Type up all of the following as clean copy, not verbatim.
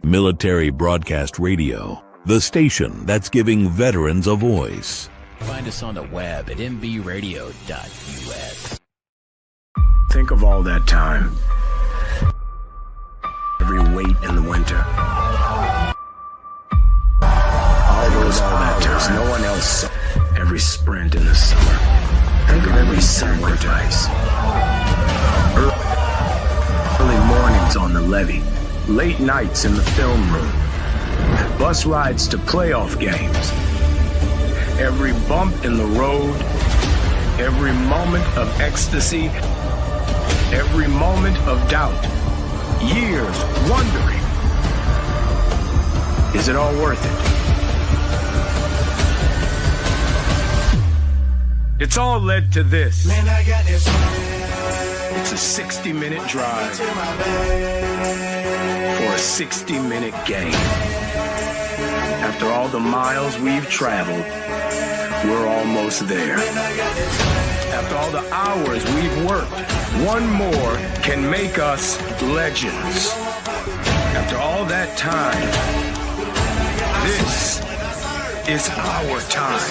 Military Broadcast Radio, the station that's giving veterans a voice. Find us on the web at mbradio.us. Think of all that time. Every wait in the winter. All those hours no one else saw. Every sprint in the summer. Think of every sacrifice. Early mornings on the levee. Late nights in the film room. Bus rides to playoff games. Every bump in the road. Every moment of ecstasy. Every moment of doubt. Years wondering, is it all worth it? It's all led to this. Man, I got this. It's a 60-minute drive for a 60-minute game. After all the miles we've traveled, we're almost there. After all the hours we've worked, one more can make us legends. After all that time, this is our time.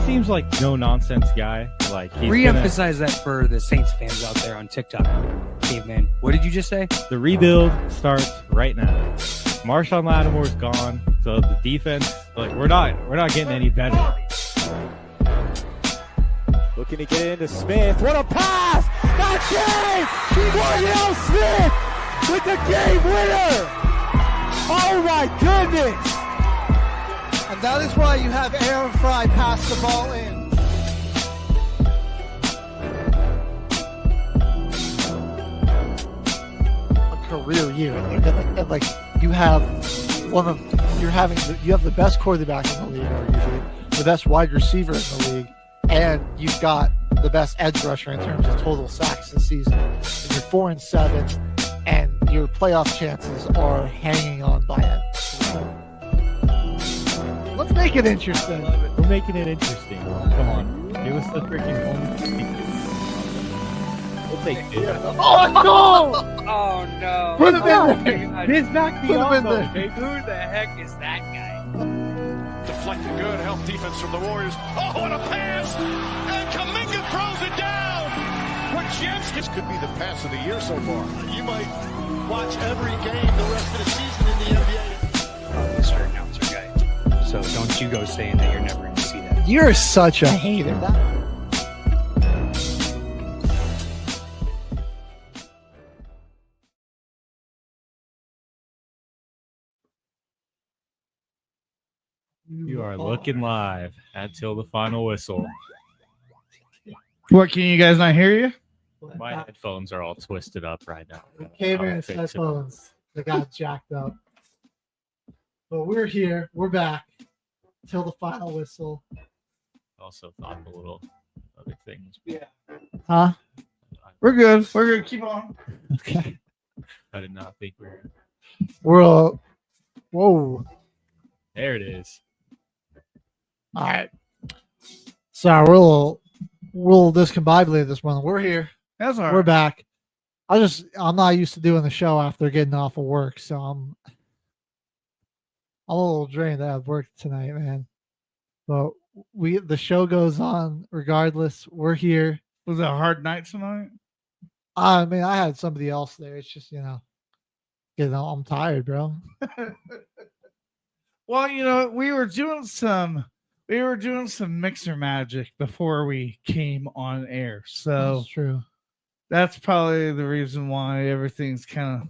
Seems like no nonsense guy. Like re-emphasize that for the Saints fans out there on TikTok. Caveman, what did you just say? The rebuild starts right now. Marshawn Lattimore's gone, so the defense, like we're not getting any better. Looking to get into Smith. What a pass! Not Dave! T.Y. Smith with the game winner! Oh my goodness! And that is why you have Aaron Fry pass the ball in. A career year. Like you have you have the best quarterback in the league, usually the best wide receiver in the league, and you've got the best edge rusher in terms of total sacks this season. And you're 4-7, and your playoff chances are hanging on by it. Let's make it interesting. We're making it interesting. Come on. Give us the freaking home. We'll take it. Oh, no! Oh, no. Put him in there. This back the there. Who the heck is that guy? Deflected good, help defense from the Warriors. Oh, what a pass! And Kuminga throws it down! This could be the pass of the year so far. You might watch every game the rest of the season in the NBA. Mr. Announcer guy. So don't you go saying that you're never going to see that. You're such a hater. You are looking live until the final whistle. What, can you guys not hear you? My headphones are all twisted up right now. Cameron's headphones, they got jacked up. But we're here. We're back till the final whistle. Also thought a little other things. Yeah. Huh? We're good. We're good. Keep on. Okay. I did not think we were. We're whoa. There it is. All right. Sorry, we're a little discombobulated this morning. We're here. That's all right. We're back. I'm not used to doing the show after getting off of work, so I'm a little drained out of work tonight, man. But the show goes on regardless. We're here. Was it a hard night tonight? I mean, I had somebody else there. It's just, I'm tired, bro. Well, we were doing some mixer magic before we came on air. So That's true. that's probably the reason why everything's kind of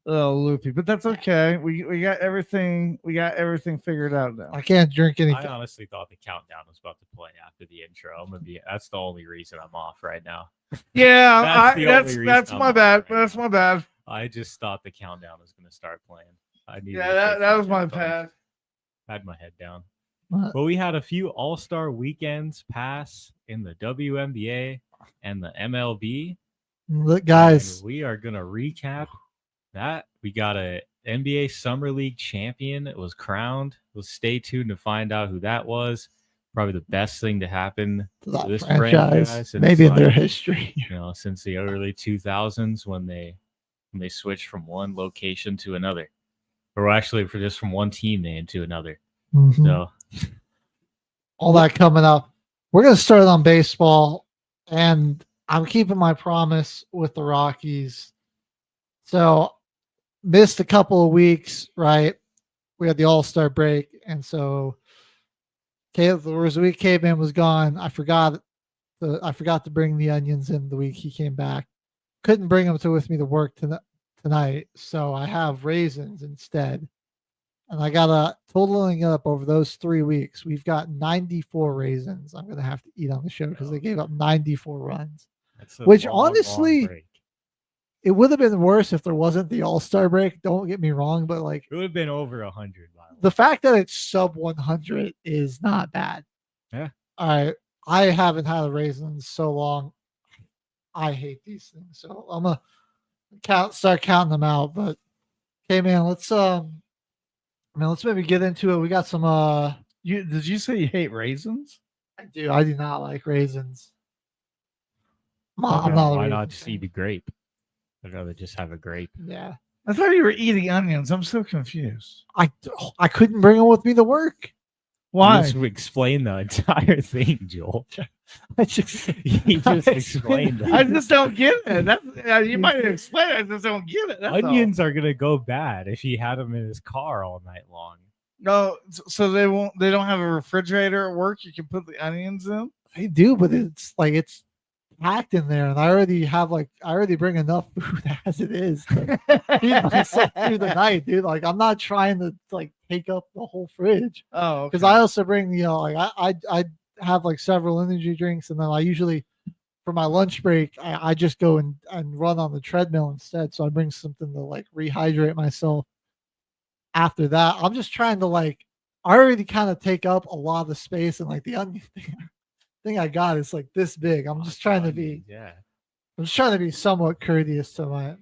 a little loopy, but that's okay. We got everything figured out now. I can't drink I anything. honestly thought the countdown was about to play after the intro. That's the only reason I'm off right now. Yeah, That's that's my bad. That's my bad. I just thought the countdown was going to start playing. That was my bad. I had my head down. What? But we had a few All-Star weekends pass in the WNBA and the MLB. Look, guys, And we are going to recap that. We got a NBA Summer League champion. It was crowned. We'll stay tuned to find out who that was. Probably the best thing to happen to that to this franchise, franchise maybe in their like, history. Since the early 2000s when they switched from one location to another, or actually from one team name to another. Mhm. So all that coming up. We're going to start on baseball, and I'm keeping my promise with the Rockies. So missed a couple of weeks, right? We had the All-Star break, and so there was a week Caveman was gone. I forgot to bring the onions in the week he came back. Couldn't bring them with me to work tonight, so I have raisins instead. And I got totaling up over those 3 weeks. We've got 94 raisins I'm going to have to eat on the show because they gave up 94 runs. Which honestly, long break. It would have been worse if there wasn't the All-Star break. Don't get me wrong, but It would have been over 100. the fact that it's sub 100 is not bad. Yeah. All right. I haven't had a raisin in so long. I hate these things. So I'm gonna start counting them out. But okay, man, let's maybe get into it. We got some Did you say you hate raisins? I do not like raisins. Why not just eat a grape? I'd rather just have a grape. Yeah. I thought you were eating onions. I'm so confused. I couldn't bring them with me to work. Why? Just explain the entire thing, Joel. I just explained that. I just don't get it. You might explain it. I just don't get it. That's Onions are gonna go bad if he had them in his car all night long. No, so they won't. They don't have a refrigerator at work. You can put the onions in. I do, but it's packed in there, and I already bring enough food as it is to feed myself through the night, dude. Like I'm not trying to take up the whole fridge. Oh, because I also bring I have several energy drinks, and then I usually for my lunch break I just go and run on the treadmill instead. So I bring something to rehydrate myself. After that, I'm just trying to I already kind of take up a lot of the space, and the onion thing I got is this big. I'm just trying to be I'm just trying to be somewhat courteous to my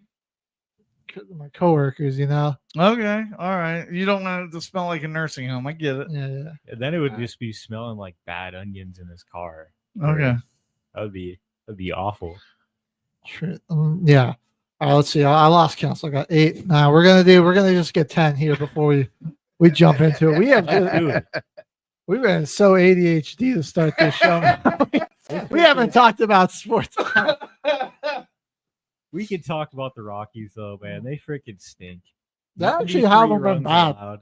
coworkers, Okay, all right. You don't want it to smell like a nursing home. I get it. Yeah. And then it would just be smelling like bad onions in his car. Okay, that'd be awful. True. Yeah. All right, let's see. I lost count, so I got 8. Now we're gonna just get 10 here before we jump into it. We've been so ADHD to start this show. We haven't talked about sports. We could talk about the Rockies though, man. They freaking stink. That actually haven't been bad.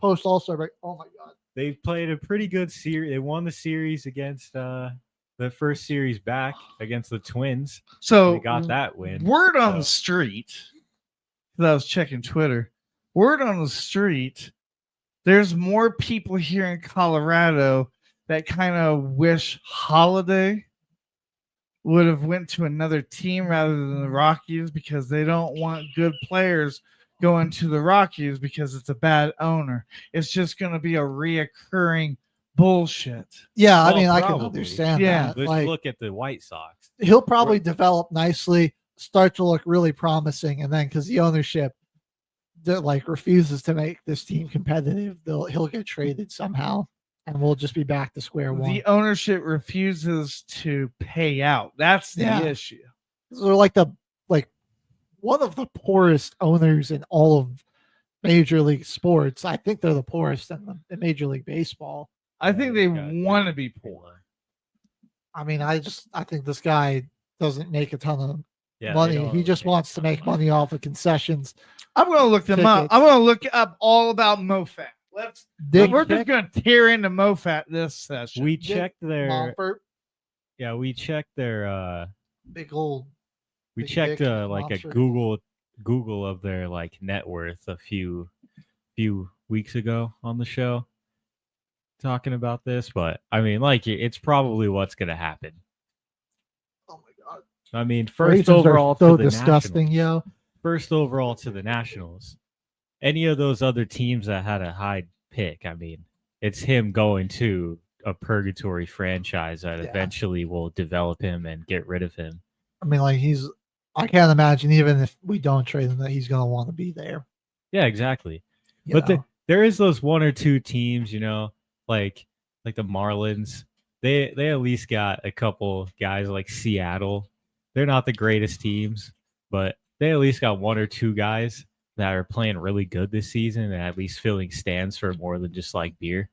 Post-All-Star Break. Oh my god. They played a pretty good series. They won the series against the first series back against the Twins. So they got that win. Word on the street, because I was checking Twitter. Word on the street, there's more people here in Colorado that kind of wish Holiday would have went to another team rather than the Rockies because they don't want good players going to the Rockies because it's a bad owner. It's just going to be a reoccurring bullshit. Yeah, I mean, I can understand that. Let's look at the White Sox. He'll probably develop nicely, start to look really promising, and then because the ownership that refuses to make this team competitive, he'll get traded somehow, and we'll just be back to square one. The ownership refuses to pay out. That's the issue. So they're one of the poorest owners in all of Major League Sports. I think they're the poorest in Major League Baseball. I think they got want to be poor. I mean, I think this guy doesn't make a ton of Yeah, they money. don't He really just make wants a to ton of make money. money off of concessions. I'm gonna look them up. Tickets. I'm gonna look up all about MoFat. Dick We're just gonna tear into MoFat this session. We checked their Montfort, we checked their big old. we big checked dick like a monster. Google of their like net worth a few weeks ago on the show talking about this, but I mean, like, it's probably what's gonna happen. Oh my god! I mean, first Raisins are overall so to the disgusting, Nationals. yo. First overall to the Nationals. Any of those other teams that had a high pick, I mean, it's him going to a purgatory franchise that eventually will develop him and get rid of him. I mean, like I can't imagine even if we don't trade him that he's gonna want to be there. Yeah, exactly. You But know? there is those one or two teams, you know, like the Marlins. They at least got a couple guys like Seattle. They're not the greatest teams, but they at least got one or two guys that are playing really good this season and at least filling stands for more than just like beer.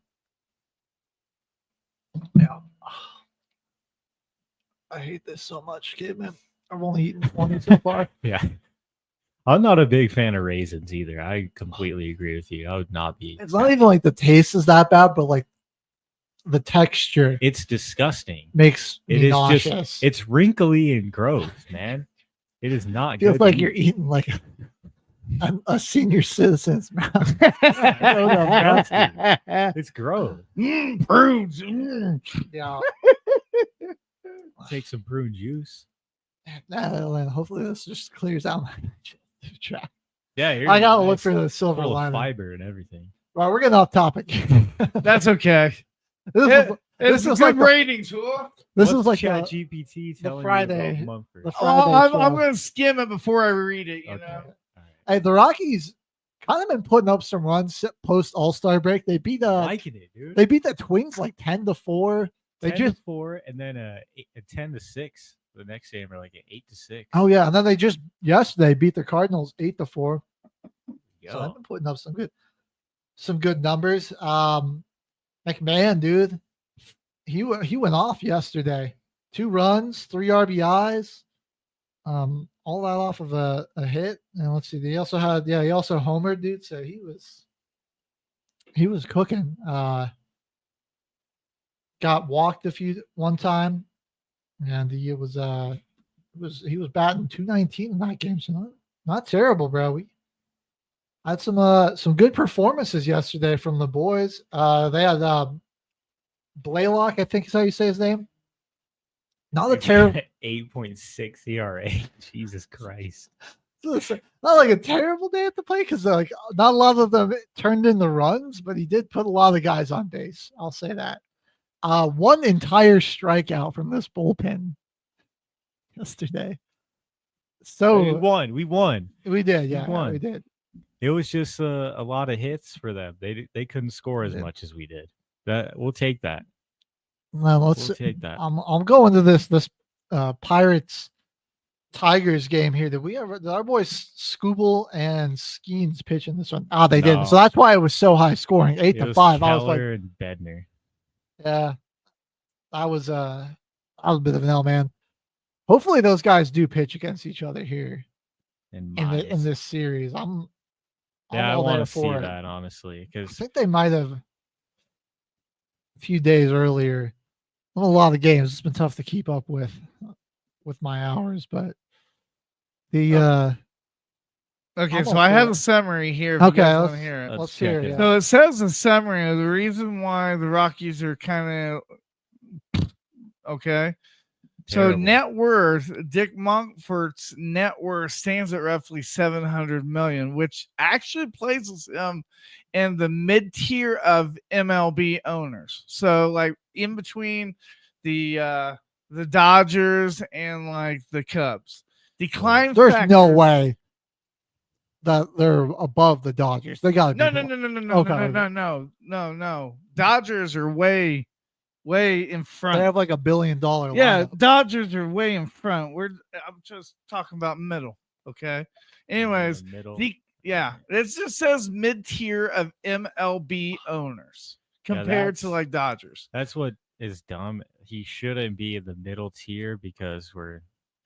Yeah. I hate this so much, kid, man. I've only eaten 20 so far. Yeah. I'm not a big fan of raisins either. I completely agree with you. I would not be. It's not even like the taste is that bad, but like the texture It's disgusting. makes It me is nauseous. just, it's wrinkly and gross, man. It is not Feels good. like to you're eat. eating like a senior citizen's mouth. It's gross. Prudes. Yeah. Take some prune juice. Hopefully this just clears out my track. Yeah, you're I gotta nice, look for the silver full of lining. fiber and everything. Well, we're getting off topic. That's okay. This It's was good like the- ratings, huh? This What's was like Chat the GPT telling Friday- you about Mumford? the Oh, Friday I'm show. going to skim it before I read it. You Okay. know. All right. Hey, the Rockies kind of been putting up some runs post All-Star break. They beat Liking it, dude. they beat the Twins like 10-4. They 10 just to 4 and then a 10-6. The next game are like an 8-6. oh yeah, and then they just yesterday beat the Cardinals 8-4. Yo. So I've been putting up some good numbers. McMahon, dude, he went off yesterday. 2 runs, 3 RBIs, all that off of a hit. And let's see, he also homered, dude. So he was cooking. Got walked one time, and he was batting 219 in that game. So not terrible, bro. We had some good performances yesterday from the boys. They had Blaylock, I think is how you say his name. Not a terrible 8.6 ERA. Jesus Christ. not like a terrible day at the plate because like not a lot of them turned in the runs, but he did put a lot of guys on base. I'll say that. One entire strikeout from this bullpen yesterday. So we won. we did, yeah, won. we did. It was just a lot of hits for them. They couldn't score as much as we did. That we'll take that. Well, We'll take that. I'm going to this Pirates Tigers game here. Did our boys Scooble and Skeens pitch in this one? They didn't. No. So that's why it was so high scoring, 8-5. It was I was Keller like, and Bednar. yeah, I was a bit of an L, man. Hopefully those guys do pitch against each other here And in this series. I'm I all want there to see for it. that, honestly, I because think they might have a few days earlier. A lot of games. It's been tough to keep up with my hours, but the Okay, I'm so all I for have it. a summary here. If Okay, you guys want let's- to hear it. let's check hear it it. out. So it says a summary of the reason why the Rockies are kind of okay. So Terrible. net worth, Dick Montfort's net worth stands at roughly $700 million, which actually places him in the mid tier of MLB owners. So like in between the Dodgers and like the Cubs. Decline. there's no factors- way that they're above the Dodgers. They got to be No. Dodgers are way in front. They have like $1 billion. Yeah, lineup. Dodgers are way in front. I'm just talking about middle. Okay. Anyways, middle. it just says mid tier of MLB owners. compared to like Dodgers. That's what is dumb. He shouldn't be in the middle tier because we're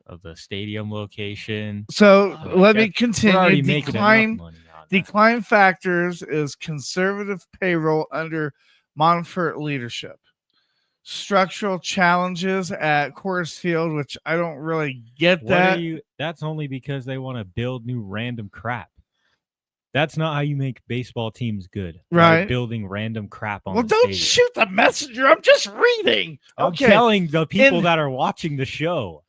of the stadium location. So let me We're continue. already making enough money on that. Decline factors is conservative payroll under Monfort leadership. Structural challenges at Coors Field, which I don't really get that. That's only because they want to build new random crap. That's not how you make baseball teams good. Right. By building random crap on Well, the don't stadium. shoot the messenger. I'm just reading. I'm telling the people that are watching the show.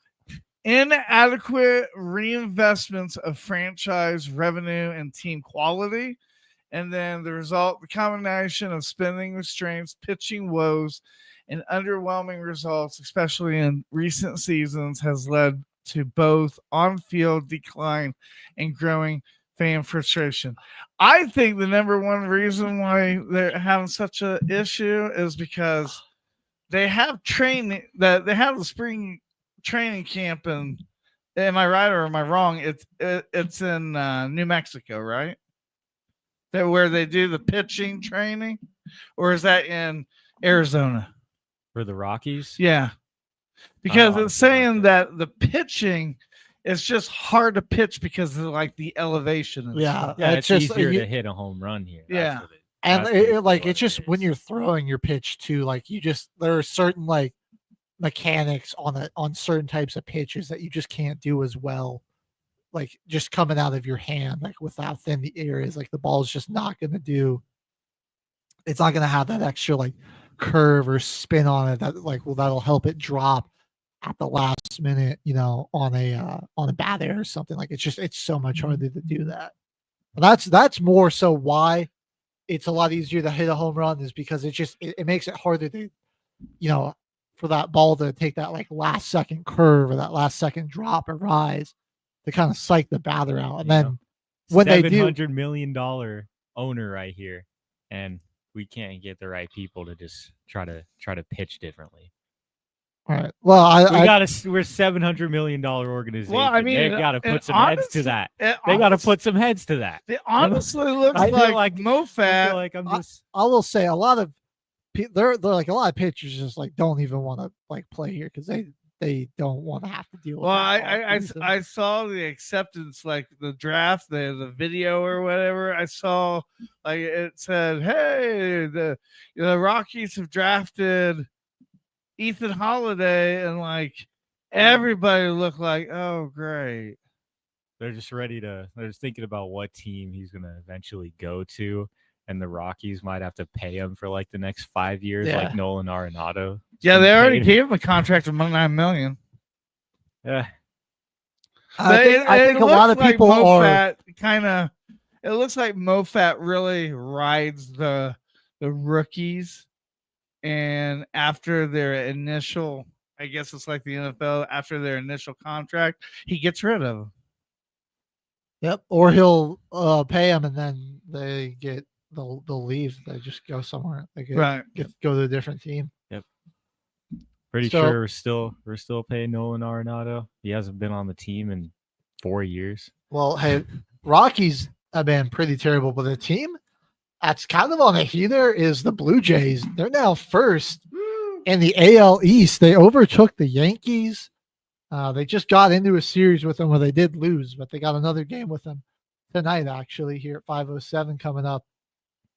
Inadequate reinvestments of franchise revenue and team quality. And then the combination of spending restraints, pitching woes, and underwhelming results, especially in recent seasons, has led to both on-field decline and growing fan frustration. I think the number one reason why they're having such an issue is because they have training, that they have the spring training camp, and am I right or am I wrong? It's in New Mexico, right? That where they do the pitching training, or is that in Arizona? For the Rockies? Yeah. Because it's saying that the pitching is just hard to pitch because of like the elevation. And stuff. Yeah, it's just easier to hit a home run here. Yeah. It's just when you're throwing your pitch too, like there are certain like mechanics on certain types of pitches that you just can't do as well. Like just coming out of your hand, like with how thin the air is, like the ball's just not going to do. It's not going to have that extra like curve or spin on it that'll help it drop at the last minute, on a bad air or something. Like it's so much harder to do that. That's more so why it's a lot easier to hit a home run, is because it makes it harder to, for that ball to take that like last second curve or that last second drop or rise to kind of psych the batter out. And then when they do, $700 million owner right here, and we can't get the right people to just try to pitch differently. All right. Well, we're $700 million organization. Well, I mean, they got to put some heads to that. They got to put some heads to that. It honestly looks like MoFat. Like I will say a lot of they're like a lot of pitchers just like don't even want to like play here because they don't want to have to deal with. Well, I saw the acceptance, like the draft, the video or whatever. I saw like it said, "Hey, the Rockies have drafted Ethan Holiday," and like everybody looked like, "Oh, great." They're just they're just thinking about what team he's going to eventually go to. And the Rockies might have to pay him for like the next 5 years, like Nolan Arenado. Yeah, they already gave him a contract of $9 million. Yeah, I think a lot of people are kind of. It looks like MoFat really rides the rookies, and after their initial, I guess it's like the NFL, after their initial contract, he gets rid of them. Yep, or he'll pay them, and then they'll leave. They just go somewhere. They go to a different team. Yep. Pretty sure we're still paying Nolan Arenado. He hasn't been on the team in 4 years. Well, hey, Rockies have been pretty terrible, but the team that's kind of on a heater is the Blue Jays. They're now first in the AL East. They overtook the Yankees. They just got into a series with them where they did lose, but they got another game with them tonight, actually, here at 5:07 coming up.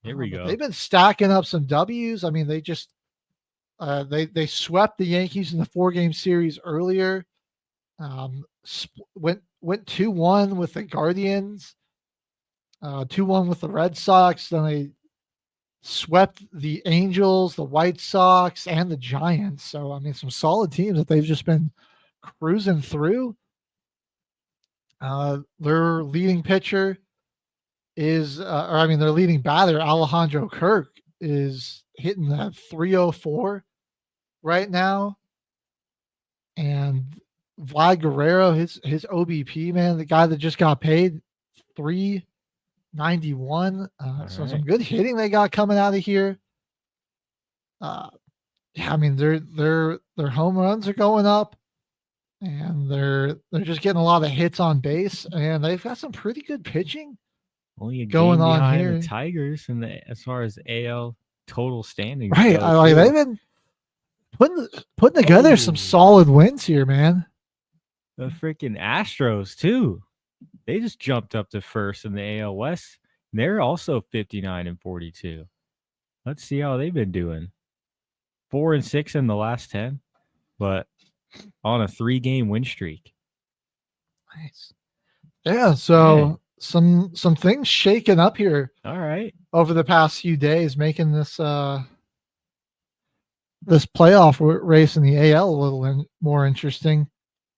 Here we go. They've been stacking up some W's. I mean, they just they swept the Yankees in the 4-game series earlier. Went 2-1 with the Guardians, 2-1 with the Red Sox. Then they swept the Angels, the White Sox, and the Giants. So I mean, some solid teams that they've just been cruising through. Their leading pitcher their leading batter, Alejandro Kirk, is hitting that 304 right now. And Vlad Guerrero, his OBP, man, the guy that just got paid, 391. So some good hitting they got coming out of here. I mean, their home runs are going up, and they're just getting a lot of hits on base, and they've got some pretty good pitching. Only a going game on behind here. the Tigers as far as AL total standings. Right. go, too. They've been putting together some solid wins here, man. The freaking Astros too. They just jumped up to first in the AL West. They're also 59-42. Let's see how they've been doing. 4-6 in the last 10, but on a 3-game win streak. Nice. Yeah, so some things shaking up here. All right. Over the past few days, making this this playoff race in the AL a little more interesting.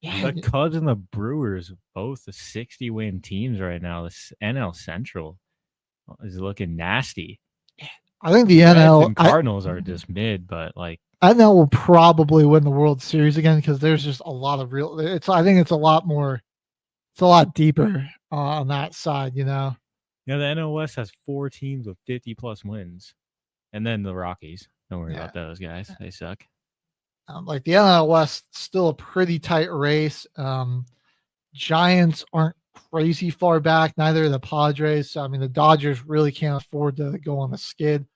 The Cubs and the Brewers, both the 60-win teams right now. This NL Central is looking nasty. I think the Reds NL and Cardinals are just mid, but like NL will probably win the World Series again because there's just a lot of I think it's a lot more. It's a lot deeper on that side, you know. Yeah, the NL West has 4 teams with 50+ wins, and then the Rockies. Don't worry about those guys; they suck. Like the NL West, still a pretty tight race. Giants aren't crazy far back. Neither are the Padres. So, I mean, the Dodgers really can't afford to go on the skid.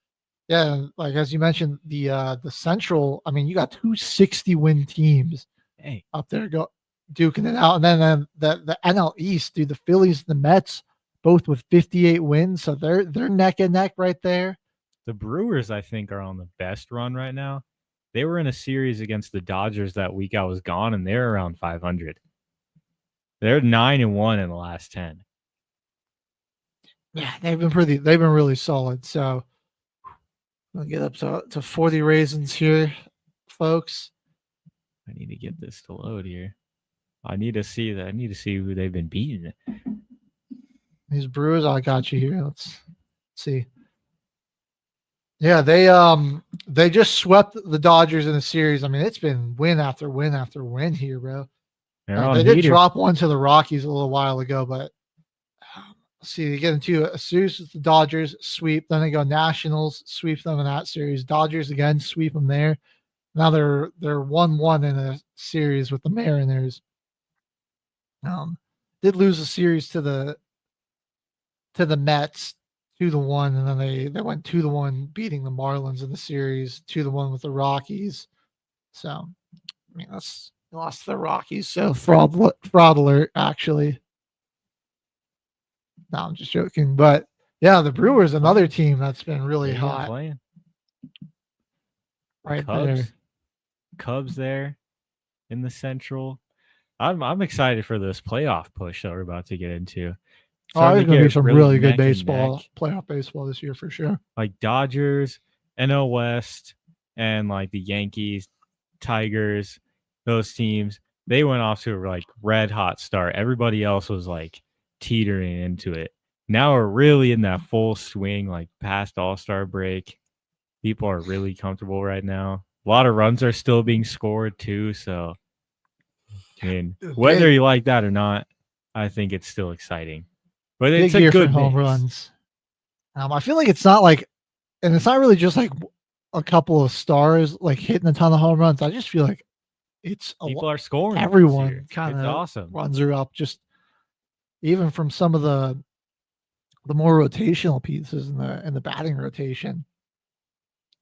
Yeah, like as you mentioned, the Central. I mean, you got 2 60-win teams up there duking it out, and then the NL East, dude, the Phillies, and the Mets, both with 58 wins. So they're neck and neck right there. The Brewers, I think, are on the best run right now. They were in a series against the Dodgers that week I was gone, and they're around 500. They're 9-1 in the last 10. Yeah, they've been really solid. So we'll get up to 40 raisins here, folks. I need to get this to load here. I need to see that. I need to see who they've been beating. These Brewers, I got you here. Let's see. Yeah, they just swept the Dodgers in the series. I mean, it's been win after win after win here, bro. They did drop one to the Rockies a little while ago, but let's see, they get into a series with the Dodgers, sweep. Then they go Nationals, sweep them in that series. Dodgers again, sweep them there. Now they're 1-1 in a series with the Mariners. Did lose a series to the Mets 2-1, and then they went 2-1, beating the Marlins in the series, 2-1 with the Rockies. So, I mean, that's lost to the Rockies. So fraud alert, actually. No, I'm just joking. But yeah, the Brewers, another team that's been really hot. Playing. Right there. Cubs there in the Central. I'm excited for this playoff push that we're about to get into. There's going to be some really good playoff baseball this year for sure. Like Dodgers, NL West, and like the Yankees, Tigers, those teams, they went off to a like red hot start. Everybody else was like teetering into it. Now we're really in that full swing, like past All-Star break. People are really comfortable right now. A lot of runs are still being scored too. So, I mean, whether you like that or not, I think it's still exciting. But it's a good home runs. I feel like it's not like, and it's not really just like a couple of stars like hitting a ton of home runs. I just feel like it's people are scoring. Everyone kind of awesome. Runs are up. Just even from some of the more rotational pieces in the batting rotation,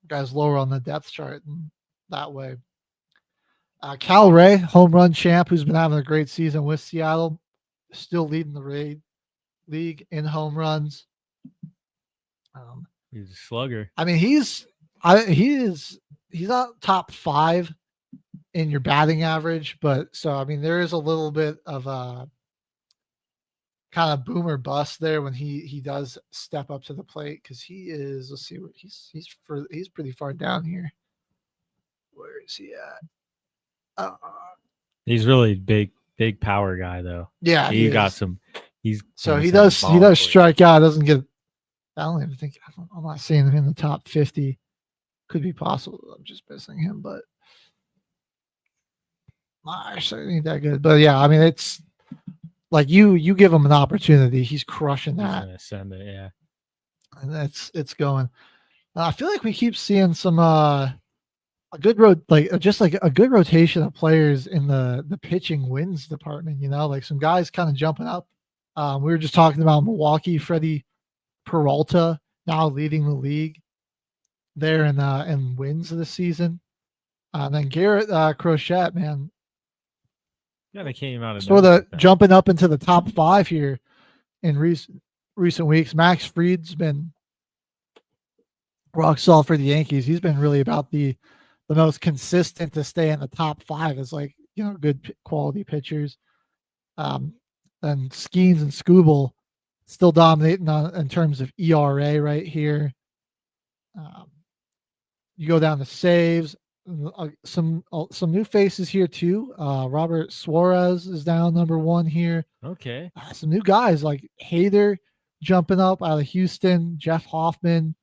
guys lower on the depth chart and that way. Cal Ray, home run champ, who's been having a great season with Seattle, still leading the league in home runs. He's a slugger. I mean, he's not top 5 in your batting average, but so I mean, there is a little bit of a kind of boomer bust there when he does step up to the plate because he is. Let's see where he's pretty far down here. Where is he at? He's really big power guy though. Yeah, he got some. He does strike out. Doesn't get. I don't even think I'm not seeing him in the top 50. Could be possible. I'm just missing him, but actually ain't that good. But yeah, I mean, it's like you give him an opportunity, he's crushing that. He's gonna send it, yeah. And it's going. I feel like we keep seeing some a good rotation of players in the pitching wins department. You know, like some guys kind of jumping up. We were just talking about Milwaukee, Freddie Peralta now leading the league there in wins this season. And then Garrett Crochet, man, Yeah, they came out of sort nowhere of with that. jumping up into the top 5 here in recent weeks. Max Fried's been rock solid for the Yankees. He's been really about the most consistent to stay in the top 5 as like, good quality pitchers. And Skeens and Scooble still dominating in terms of ERA right here. You go down to saves, some new faces here too. Robert Suarez is down number 1 here. Okay. Some new guys like Hader jumping up out of Houston, Jeff Hoffman,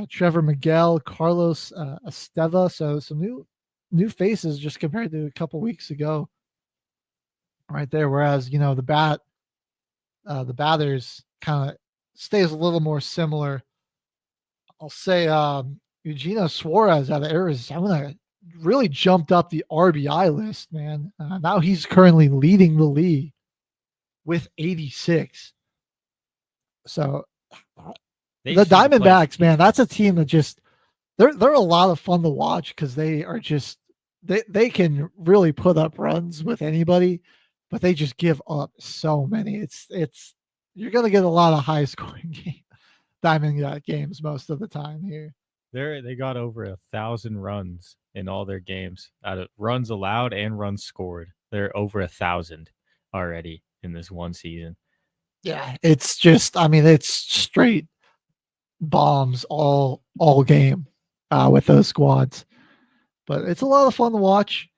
Trevor Miguel, Carlos Esteva. So some new faces just compared to a couple weeks ago, right there. Whereas the batters kind of stays a little more similar. I'll say Eugenio Suarez out of Arizona really jumped up the RBI list, man. Now he's currently leading the league with 86. So the Diamondbacks, man, that's a team that just they're a lot of fun to watch because they are just they can really put up runs with anybody, but they just give up so many. It's you're gonna get a lot of high scoring Diamond games most of the time here. They got over 1,000 runs in all their games, out of runs allowed and runs scored. They're over 1,000 already in this one season. Yeah, it's just, it's straight bombs all game with those squads. But it's a lot of fun to watch.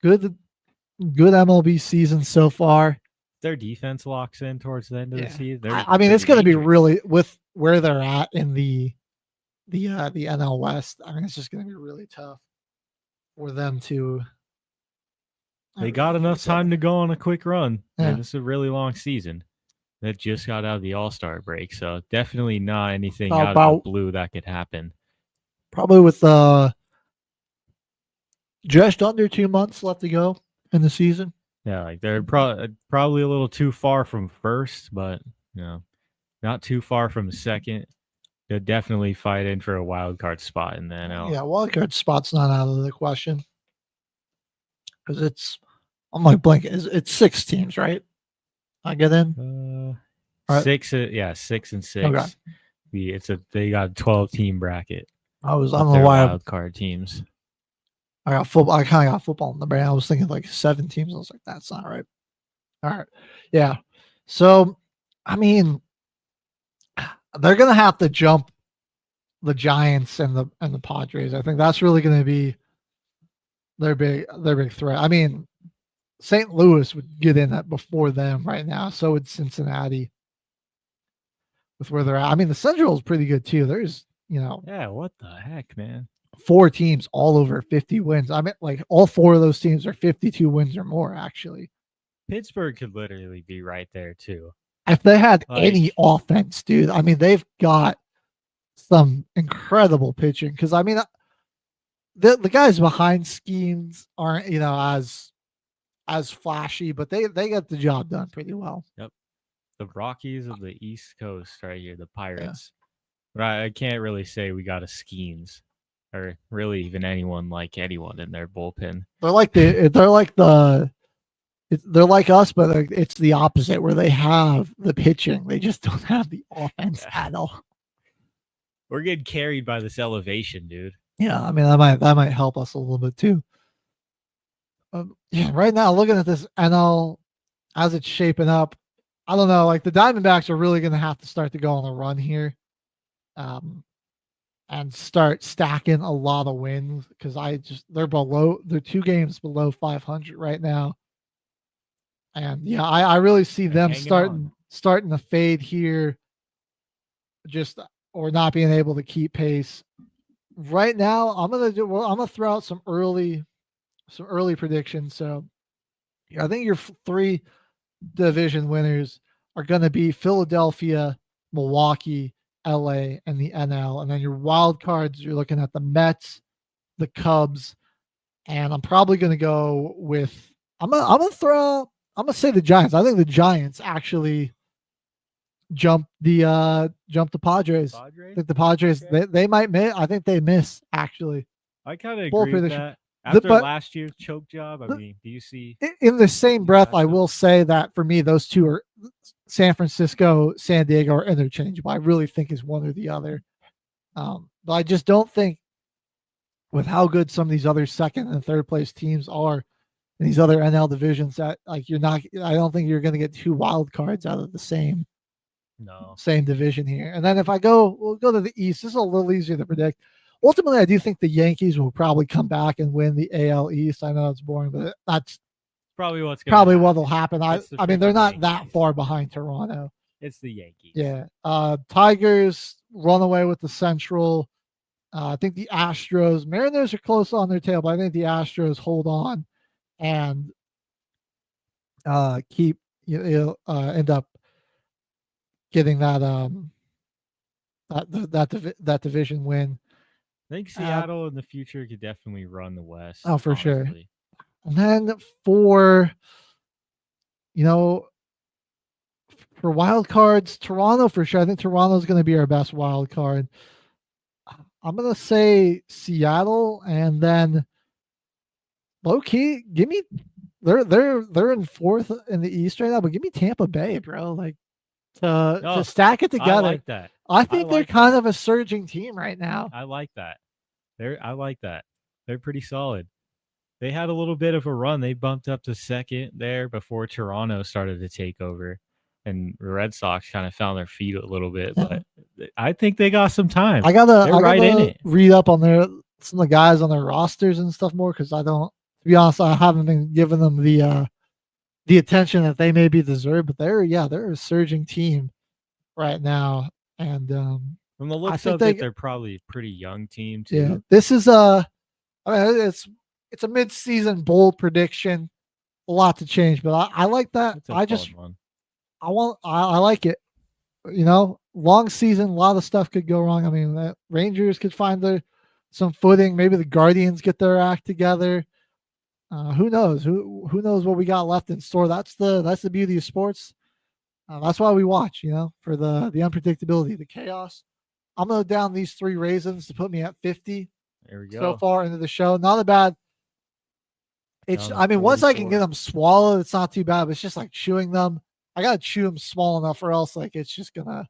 Good MLB season so far. Their defense locks in towards the end of the season. It's going to be really, with where they're at in the NL West. It's just going to be really tough for them to. They got enough time to go on a quick run. Yeah. This is a really long season. That just got out of the All-Star break, so definitely not anything out of the blue that could happen. Probably with just under 2 months left to go in the season. Yeah, like they're probably a little too far from first, but not too far from second. They'll definitely fight in for a wild card spot in the NL. Yeah, wild card spot's not out of the question because I'm like blanking. It's 6 teams, right? I get in. Right. 6 and 6. Okay. They got a 12-team bracket. I don't know why wild card teams. I got football. I kind of got football in the brain. I was thinking like 7 teams. I was like, that's not right. All right. Yeah. So, they're gonna have to jump the Giants and the Padres. I think that's really gonna be their big threat. St. Louis would get in that before them right now. So would Cincinnati with where they're at. The Central is pretty good too. There's, yeah, what the heck, man? 4 teams all over 50 wins. All 4 of those teams are 52 wins or more, actually. Pittsburgh could literally be right there too. If they had any offense, dude, they've got some incredible pitching. Because, the guys behind Skeens aren't, as flashy, but they get the job done pretty well. Yep. The Rockies of the East Coast right here, the Pirates. Yeah. But I can't really say we got a Skeens or really even anyone in their bullpen. They're like us, but it's the opposite where they have the pitching. They just don't have the offense at all. We're getting carried by this elevation, dude. Yeah, that might help us a little bit too. Right now, looking at this NL as it's shaping up, I don't know. The Diamondbacks are really going to have to start to go on a run here, and start stacking a lot of wins because they're 2 games below 500 right now, and I really see them starting to fade here, or not being able to keep pace. Right now, I'm gonna throw out some early predictions. So I think your 3 division winners are going to be Philadelphia, Milwaukee, LA, and the NL. And then your wild cards, you're looking at the Mets, the Cubs, and I'm probably going to go with I'm going to say the Giants. I think the Giants actually jump the Padres. I think the Padres they might miss. I think they miss actually. I kind of agree with that. After last year's choke job, I mean, do you see? In the same breath, I will say that for me, those two are San Francisco, San Diego are interchangeable. I really think is one or the other. But I just don't think with how good some of these other second and third place teams are in these other NL divisions that like I don't think you're going to get 2 wild cards out of the same division here. And then if we'll go to the East. This is a little easier to predict. Ultimately, I do think the Yankees will probably come back and win the AL East. I know it's boring, but that's probably what'll happen. I mean, they're not that far behind Toronto. It's the Yankees. Yeah. Tigers run away with the Central. I think the Astros, Mariners are close on their tail, but I think the Astros hold on and keep end up getting that division win. I think Seattle in the future could definitely run the West. Oh, for sure. And then for wild cards, Toronto for sure. I think Toronto's going to be our best wild card. I'm going to say Seattle, and then low key, give me they're in 4th in the East right now, but give me Tampa Bay, bro. Like to stack it together. I like that. I think they're kind of a surging team right now. I like that. I like that. They're pretty solid. They had a little bit of a run. They bumped up to second there before Toronto started to take over, and the Red Sox kind of found their feet a little bit. But I think they got some time. I gotta read up on some of the guys on their rosters and stuff more because to be honest, I haven't been giving them the attention that they maybe deserve. But they're a surging team right now, and from the looks of it, they're probably a pretty young team too. Yeah, this is it's a mid-season bold prediction. A lot to change, but I like that. I like it. Long season, a lot of stuff could go wrong. I mean, the Rangers could find some footing. Maybe the Guardians get their act together. Who knows? Who knows what we got left in store? That's the beauty of sports. That's why we watch. For the unpredictability, the chaos. I'm gonna down these 3 raisins to put me at 50. There we go. So far into the show, not a bad. Once I can get them swallowed, it's not too bad. But it's just like chewing them. I gotta chew them small enough, or else it's gonna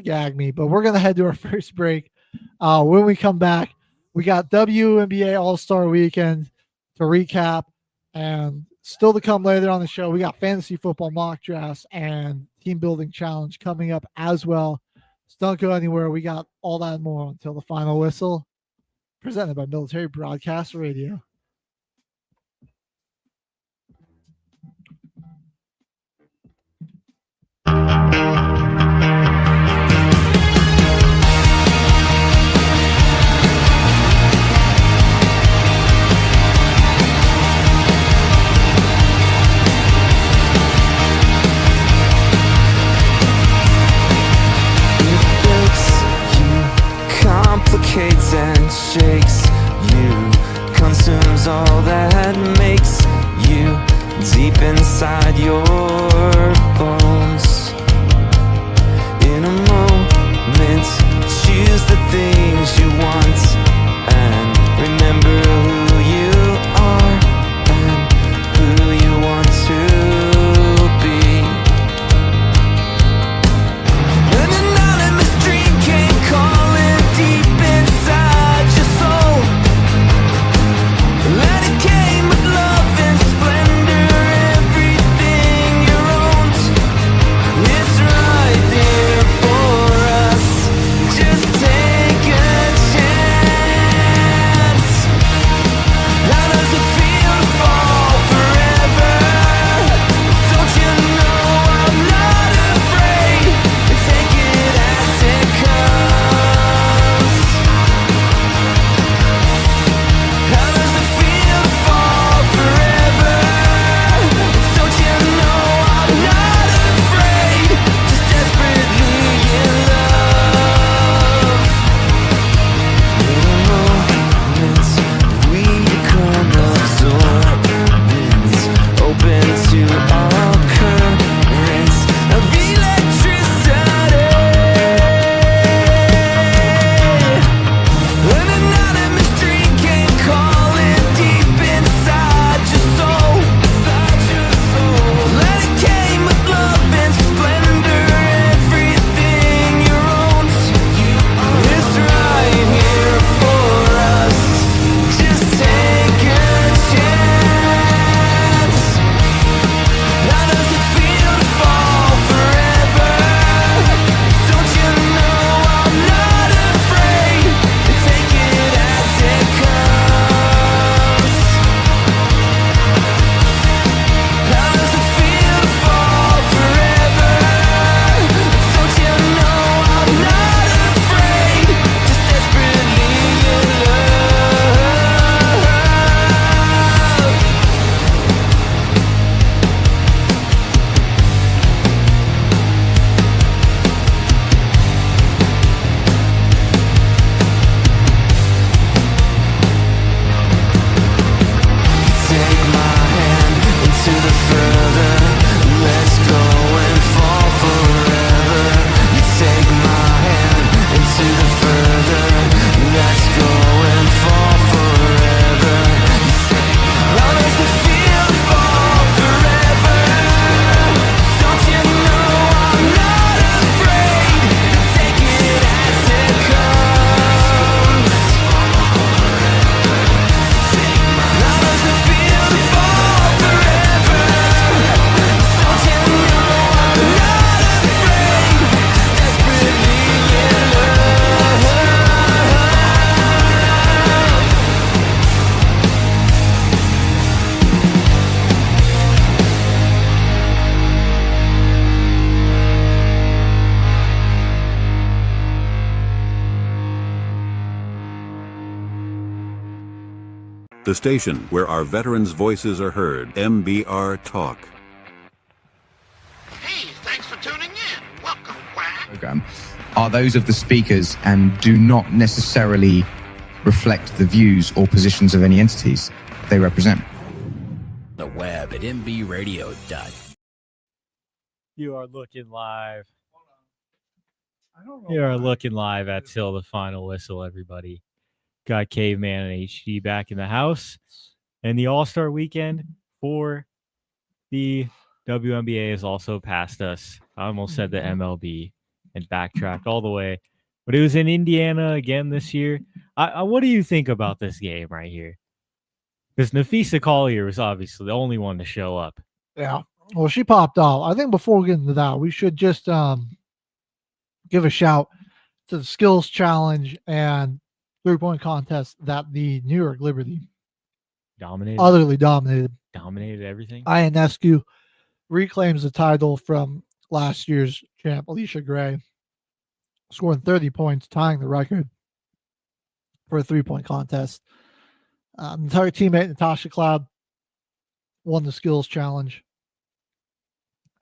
gag me. But we're gonna head to our first break. When we come back, we got WNBA All-Star Weekend to recap, and still to come later on the show, we got fantasy football mock drafts and team building challenge coming up as well. So don't go anywhere. We got all that and more until the final whistle. Presented by Military Broadcast Radio. Complicates and shakes you, consumes all that makes you deep inside your bones. In a moment, choose the things you want and remember who you are and who you want to be. An anonymous dream came calling deep inside your soul. Let it came with love and splendor, everything The station where our veterans' voices are heard. MBR Talk. Hey, thanks for tuning in. Welcome, Quack. Program are those of the speakers and do not necessarily reflect the views or positions of any entities they represent. The web at mbradio. You are looking live. You are looking live at Till the Final Whistle, everybody. Got Caveman and HD back in the house. And the All-Star Weekend for the WNBA has also passed us. I almost said the MLB and backtracked all the way. But it was in Indiana again this year. What do you think about this game right here? Because Nafisa Collier was obviously the only one to show up. Yeah. Well, she popped off. I think before we get into that, we should just give a shout to the skills challenge and 3-point contest that the New York Liberty utterly dominated everything. Ionescu reclaims the title from last year's champ Alicia Gray, scoring 30 points, tying the record for a 3-point contest. Her teammate Natasha Cloud won the skills challenge.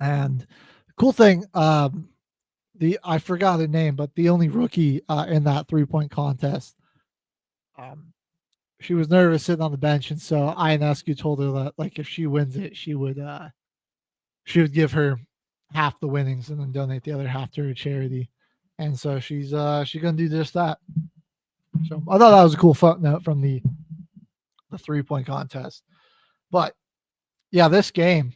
And the cool thing, I forgot her name, but the only rookie in that 3-point contest, she was nervous sitting on the bench, and so Ionescu told her that, like, if she wins it, she would give her half the winnings and then donate the other half to her charity. And so she's gonna do just that. So I thought that was a cool footnote from the 3-point contest. But yeah, this game,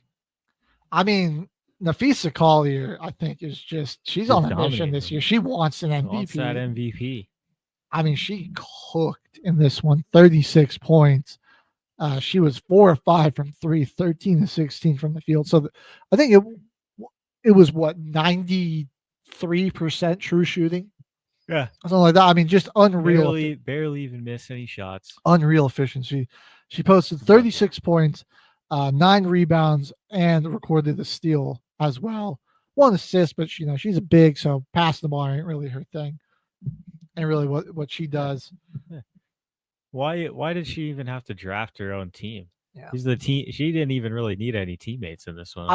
I mean, Nafisa Collier, I think, is just, she's on a mission this year. She wants an MVP. Wants that MVP. I mean, she cooked in this one, 36 points. She was 4 or 5 from 3, 13 to 16 from the field. So I think it was what, 93% true shooting? Yeah. Something like that. I mean, just unreal. Barely even missed any shots. Unreal efficiency. She posted 36 points, 9 rebounds, and recorded a steal as well. 1 assist, but she's a big, so passing the ball ain't really her thing. And really what she does. Yeah. Why did she even have to draft her own team? Yeah. She's the team. She didn't even really need any teammates in this one.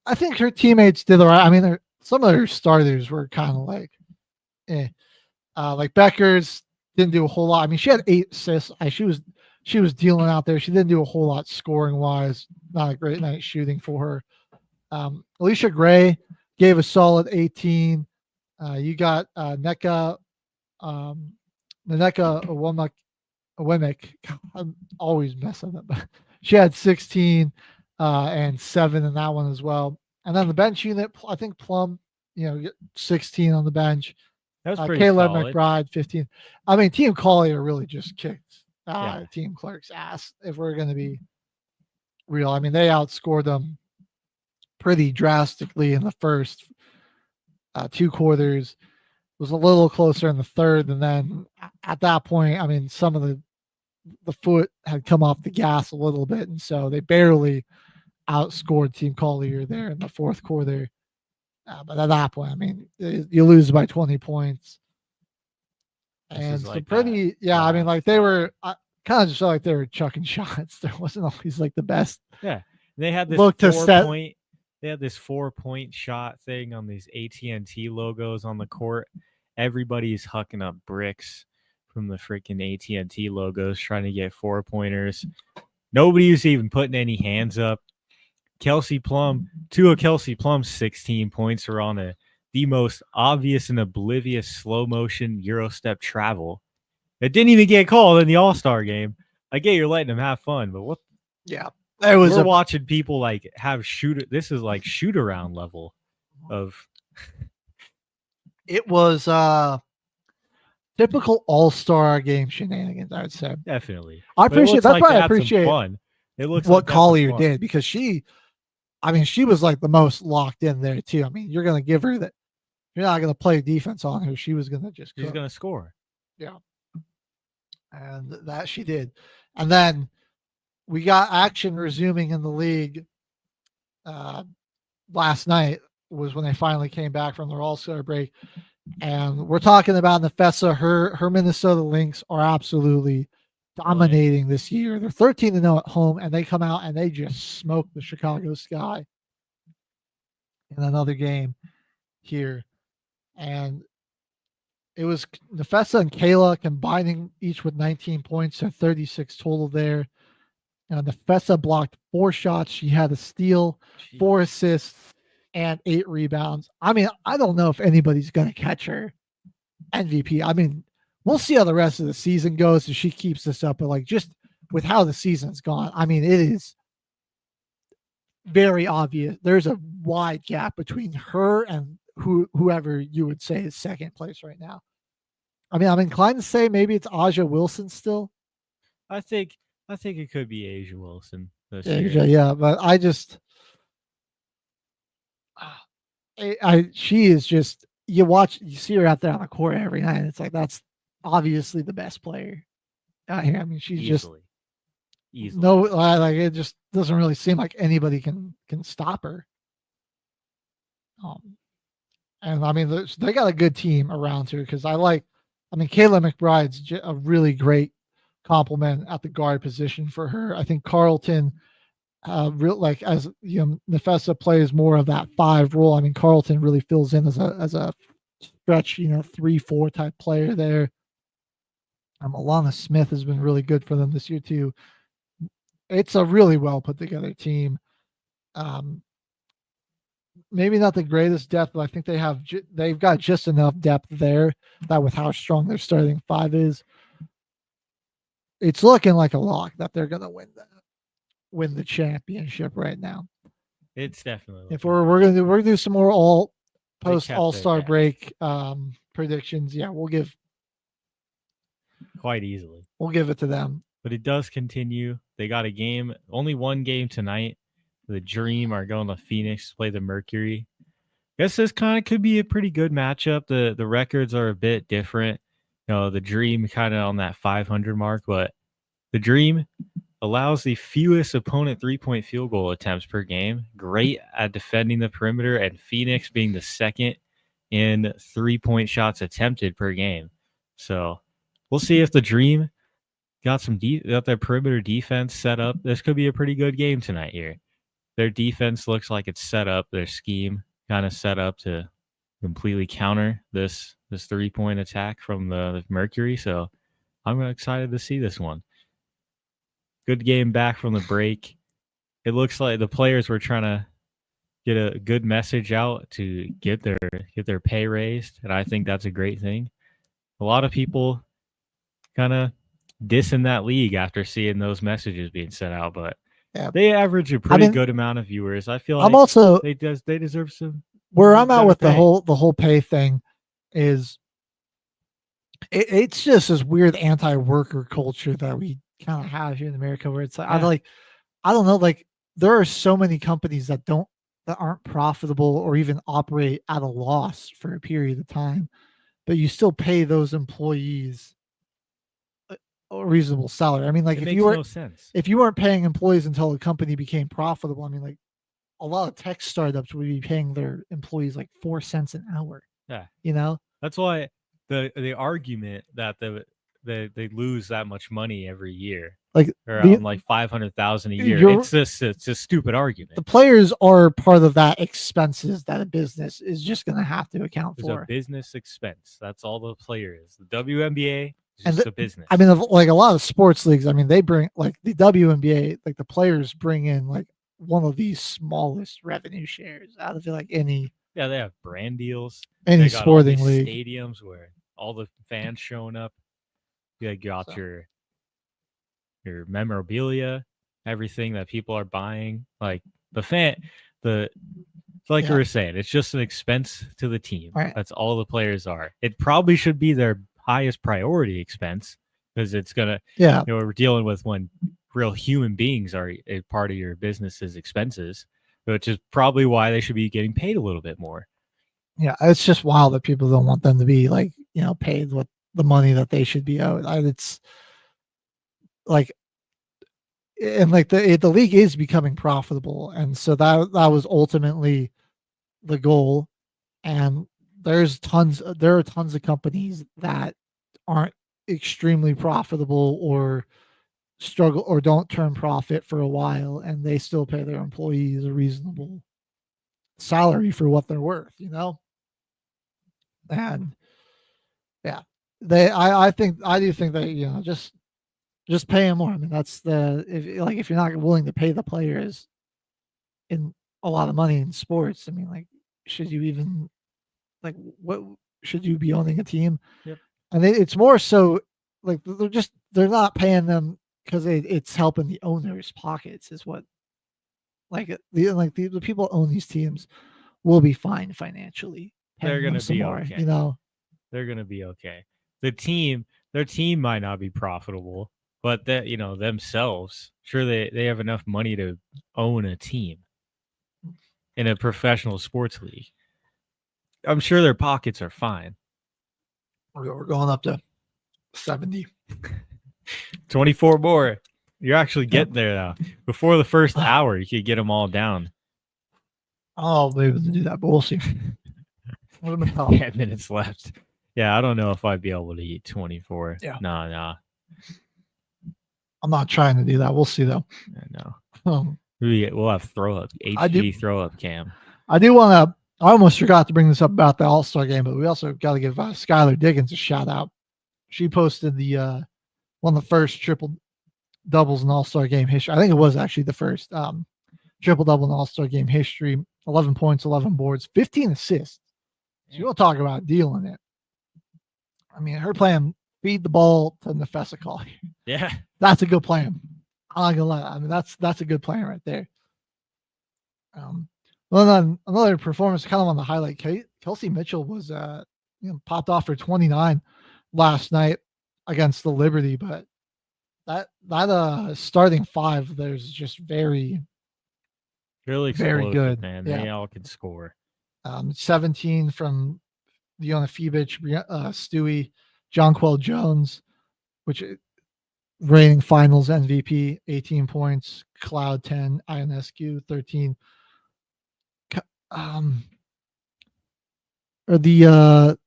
I think her teammates did all right. I mean, some of her starters were kind of like, like Becker's didn't do a whole lot. I mean, she had 8 assists. She was dealing out there. She didn't do a whole lot scoring wise. Not a great night shooting for her. Alicia Gray gave a solid 18. You got Nneka Awemick. I'm always messing up. She had 16 and 7 in that one as well. And then the bench unit, I think Plum, 16 on the bench. That was pretty Caleb solid. McBride, 15. I mean, Team Collier really just kicked Team Clark's ass, if we're going to be real. I mean, they outscored them pretty drastically in the first 2 quarters. It was a little closer in the third, and then at that point, I mean, some of the foot had come off the gas a little bit, and so they barely outscored Team Collier there in the fourth quarter. But at that point, I mean, you lose by 20 points. And so like pretty, I mean, like they were kind of just felt like they were chucking shots. There wasn't always like the best. Yeah. They had this look to set. They had this 4-point shot thing on these AT&T logos on the court. Everybody's hucking up bricks from the freaking AT&T logos trying to get 4-pointers. Nobody was even putting any hands up. Kelsey Plum, 2 of Kelsey Plum's 16 points are on the most obvious and oblivious slow motion Euro step travel. It didn't even get called in the All-Star game. I get you're letting them have fun, but what? Yeah. We're watching people like have this is like shoot around level of. It was typical All-Star game shenanigans, I would say. Definitely. I appreciate that's why I appreciate fun. It looks what like Collier did, because she was like the most locked in there too. I mean, you're gonna give her that. You're not gonna play defense on her. She was gonna just. She's gonna score. Yeah. And that she did, and then we got action resuming in the league. Last night was when they finally came back from their All-Star break, and we're talking about Nafisa. Her Minnesota Lynx are absolutely dominating this year. They're 13-0 at home, and they come out and they just smoke the Chicago Sky in another game here. And it was Nefessa and Kayla combining each with 19 points, so 36 total there. Nefessa blocked 4 shots. She had a steal, 4 assists, and 8 rebounds. I mean, I don't know if anybody's going to catch her MVP. I mean, we'll see how the rest of the season goes if she keeps this up. But like, just with how the season's gone, I mean, it is very obvious. There's a wide gap between her and whoever you would say is second place right now. I mean, I'm inclined to say maybe it's Aja Wilson still. I think it could be Asia Wilson this Yeah, year. yeah, but I just, she is just, you see her out there on the court every night. And it's like, that's obviously the best player out here. I mean, she's Easily. no, like it just doesn't really seem like anybody can stop her. And I mean, they got a good team around her because Kayla McBride's a really great compliment at the guard position for her. I think Carlton, as you know, Nefessa plays more of that 5 role. I mean, Carlton really fills in as a stretch, 3-4 type player there. Alana Smith has been really good for them this year too. It's a really well put together team. Maybe not the greatest depth, but I think they've got just enough depth there that with how strong their starting 5 is, it's looking like a lock that they're going to win the championship right now. It's definitely. If we're gonna do some more Post-All-Star Break predictions, yeah, we'll give quite easily. We'll give it to them. But it does continue. They got a game, only one game tonight. The Dream are going to Phoenix to play the Mercury. Guess this kind of could be a pretty good matchup. The records are a bit different. The Dream kind of on that 500 mark, but the Dream allows the fewest opponent 3-point field goal attempts per game. Great at defending the perimeter, and Phoenix being the second in 3-point shots attempted per game. So we'll see if the Dream got their perimeter defense set up. This could be a pretty good game tonight here. Their defense looks like it's set up. Their scheme kind of set up to completely counter this 3-point attack from the Mercury. So I'm excited to see this one. Good game back from the break. It looks like the players were trying to get a good message out to get their pay raised, and I think that's a great thing. A lot of people kind of dissing that league after seeing those messages being sent out, but they average a pretty good amount of viewers. I feel like they deserve some. Where I'm at with the whole pay thing is it's just this weird anti-worker culture that we kind of have here in America, where it's like I don't know, like there are so many companies that aren't profitable or even operate at a loss for a period of time, but you still pay those employees a reasonable salary. I mean, like if you weren't paying employees until the company became profitable, I mean, like a lot of tech startups would be paying their employees like 4 cents an hour. Yeah, that's why the argument that they lose that much money every year, like around like 500,000 a year. It's a stupid argument. The players are part of that expenses that a business is just going to have to account for. It's a business expense. That's all the player is. The WNBA is just a business. I mean, like a lot of sports leagues, I mean, they bring like the WNBA, like the players bring in like one of the smallest revenue shares out of like any. Yeah, they have brand deals. Any sporting league. Stadiums where all the fans showing up. You got your memorabilia, everything that people are buying. Like we were saying, it's just an expense to the team. Right. That's all the players are. It probably should be their highest priority expense because it's gonna. Yeah. We're dealing with when real human beings are a part of your business's expenses, which is probably why they should be getting paid a little bit more. Yeah, it's just wild that people don't want them to be like, paid what the money that they should be owed. It's like, and like the league is becoming profitable, and so that was ultimately the goal. And there are tons of companies that aren't extremely profitable or struggle or don't turn profit for a while, and they still pay their employees a reasonable salary for what they're worth, And yeah, I do think that, just pay them more. I mean, that's if you're not willing to pay the players in a lot of money in sports, I mean, like, should you even, like, what should you be owning a team? Yep. And it's more so like they're not paying them because it's helping the owners' pockets is what, the people who own these teams will be fine financially. They're going to be more, okay. They're going to be okay. Their team might not be profitable, but that, themselves, sure, they have enough money to own a team in a professional sports league. I'm sure their pockets are fine. We're going up to 70. 24 more. You're actually getting there now. Before the first hour, you could get them all down. I'll be able to do that, but we'll see. 10 minutes left. Yeah, I don't know if I'd be able to eat 24. Yeah. Nah. I'm not trying to do that. We'll see, though. No. We'll have throw up. HD throw up cam. I do want to. I almost forgot to bring this up about the All-Star game, but we also got to give Skylar Diggins a shout out. She posted one of the first triple doubles in All-Star game history. I think it was actually the first triple double in All-Star game history. 11 points, 11 boards, 15 assists. So you'll talk about dealing it. I mean, her plan, feed the ball to Nefessa Collier. Yeah. That's a good plan. I'm not gonna lie. I mean, that's a good plan right there. Well, then another performance kind of on the highlight. Kelsey Mitchell was popped off for 29 last night against the Liberty, but that starting five, there's just very good, man. They all can score. 17 from Leona Fibic, Stewie, Jonquel Jones, which reigning finals MVP, 18 points, Cloud 10, Ionescu 13. Are the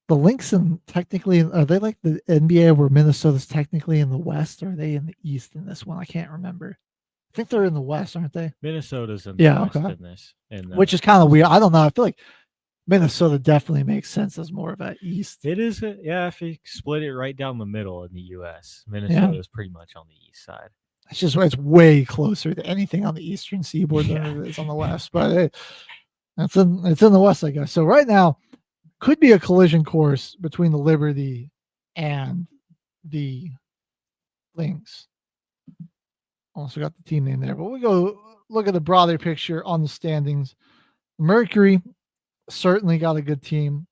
Lynx technically, are they like the NBA where Minnesota's technically in the West, or are they in the East in this one? I can't remember. I think they're in the West, aren't they? Minnesota's in the West in this. Which is kind of weird. I don't know. I feel like Minnesota definitely makes sense as more of an East. It is, if you split it right down the middle in the U.S., Minnesota is pretty much on the east side. It's way closer to anything on the eastern seaboard than it is on the west, but it's in the west, I guess. So right now could be a collision course between the Liberty and the Lynx. Also got the team name there, but we go look at the broader picture on the standings. Mercury certainly got a good team.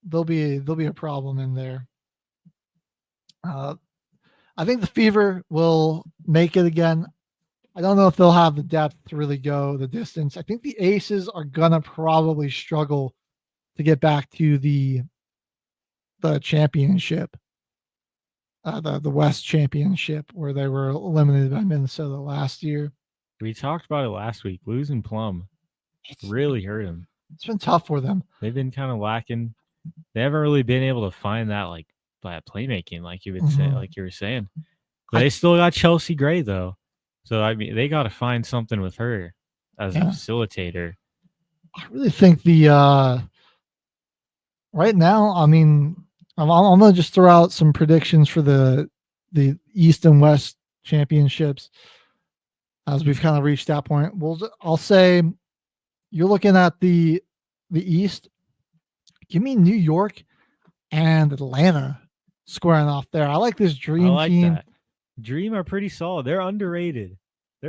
There'll be a problem in there. I think the Fever will make it again. I don't know if they'll have the depth to really go the distance. I think the Aces are gonna probably struggle to get back to the championship, the West Championship, where they were eliminated by Minnesota last year. We talked about it last week. Losing Plum really hurt them. It's been tough for them. They've been kind of lacking. They haven't really been able to find that that playmaking, like you would say, like you were saying. But they still got Chelsea Gray though, so I mean they got to find something with her as a facilitator. I really think right now, I mean, I'm gonna just throw out some predictions for the East and West championships as we've kind of reached that point. I'll say you're looking at the East. Give me New York and Atlanta squaring off there. I like this Dream team. That. Dream are pretty solid. They're underrated. I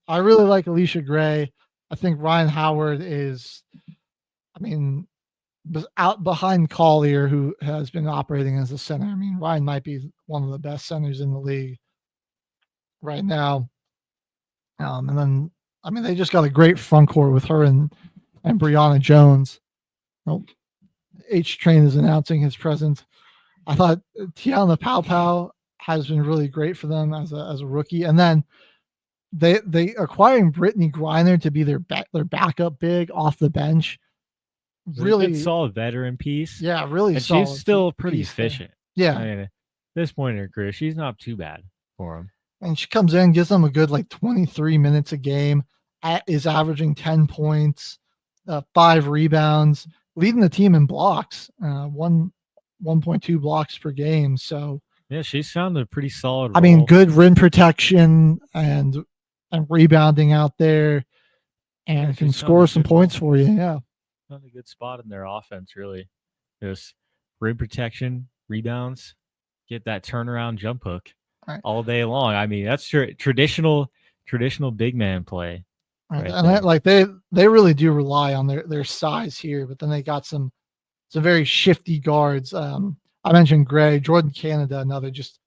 really like Alicia Gray. I think Ryan Howard is, out behind Collier, who has been operating as a center. I mean, Ryan might be one of the best centers in the league right now. And then, they just got a great front court with her and Brianna Jones. H Train is announcing his presence. I thought Tiana Pau has been really great for them as a rookie. And then they acquiring Brittany Griner to be their backup big off the bench. Really good, solid veteran piece. Yeah, really and solid. She's still pretty efficient. Yeah. this point in her career, she's not too bad for him. And she comes in, gives them a good 23 minutes a game, is averaging 10 points, 5 rebounds, leading the team in blocks, 1.2 blocks per game. So yeah, she's found a pretty solid I mean, good rim protection and rebounding out there, and can score some points for you. Yeah, found a good spot in their offense, really. Just rim protection, rebounds, get that turnaround jump hook all day long. I mean, that's traditional big man play. Right, and they really do rely on their size here, but then they got some very shifty guards. I mentioned Gray, Jordan Canada, another just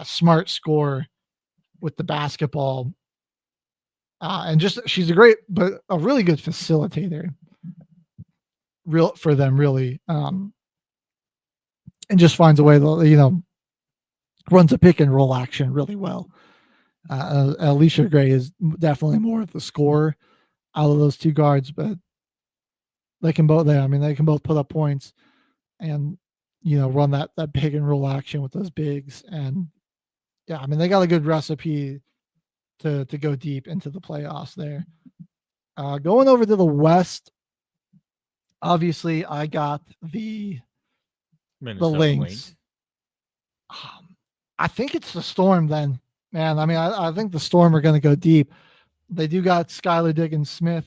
smart scorer with the basketball, and just she's a really good facilitator. For them, really, and just finds a way to runs a pick and roll action really well. Alicia Gray is definitely more of the scorer out of those two guards, but they can both put up points and run that pick and roll action with those bigs. And yeah, I mean, they got a good recipe to go deep into the playoffs there. Going over to the West, obviously I got the Lynx. I think it's the Storm then, man. I mean, I think the Storm are going to go deep. They do got Skylar Diggins-Smith.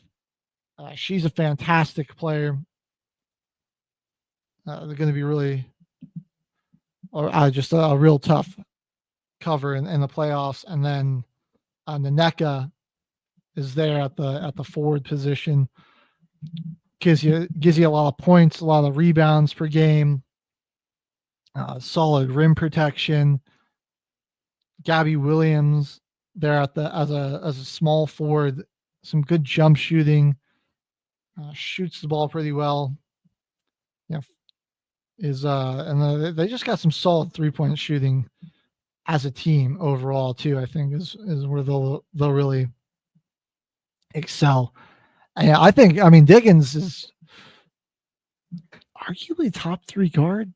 She's a fantastic player. They're going to be really, just a real tough cover in the playoffs. And then Naneka is there at the forward position. Gives you a lot of points, a lot of rebounds per game. Solid rim protection. Gabby Williams there as a small forward, some good jump shooting, shoots the ball pretty well. Yeah, and they just got some solid 3-point shooting as a team overall too. I think is where they'll really excel. Yeah, I mean Diggins is arguably top 3 guard.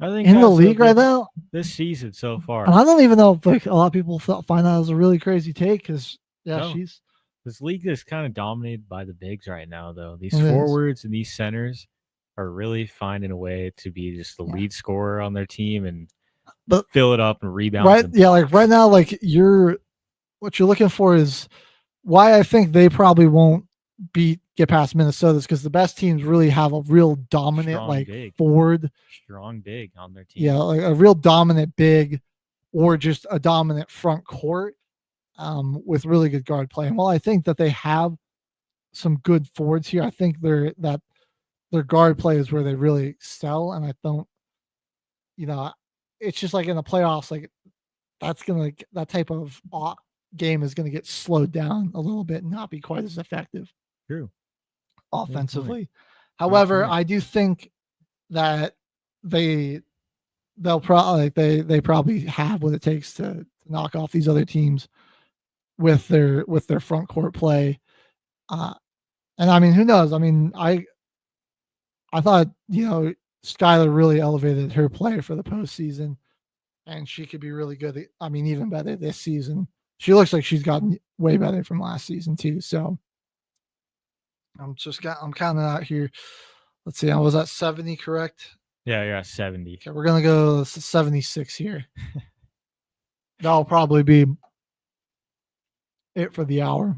I think in the league right now this season so far. And I don't even know if a lot of people find that as a really crazy take because this league is kind of dominated by the bigs right now, though. These forwards and these centers are really finding a way to be just the lead scorer on their team and fill it up and rebound. Right? Yeah, right now, what you're looking for is why I think they probably won't get past Minnesota's because the best teams really have a real dominant forward, strong big on their team. Yeah, like a real dominant big, or just a dominant front court, with really good guard play. And while I think that they have some good forwards here, I think their guard play is where they really excel. And I don't, it's just like in the playoffs, that type of game is going to get slowed down a little bit and not be quite as effective. True. Offensively. However, I do think that they'll probably have what it takes to knock off these other teams with their front court play. And I mean, who knows? I mean, I thought, Skylar really elevated her play for the postseason, and she could be really good. I mean, even better this season. She looks like she's gotten way better from last season too. So I'm counting out here. Let's see. I was at 70, correct? Yeah, you're at 70. Okay, we're gonna go 76 here. That'll probably be it for the hour.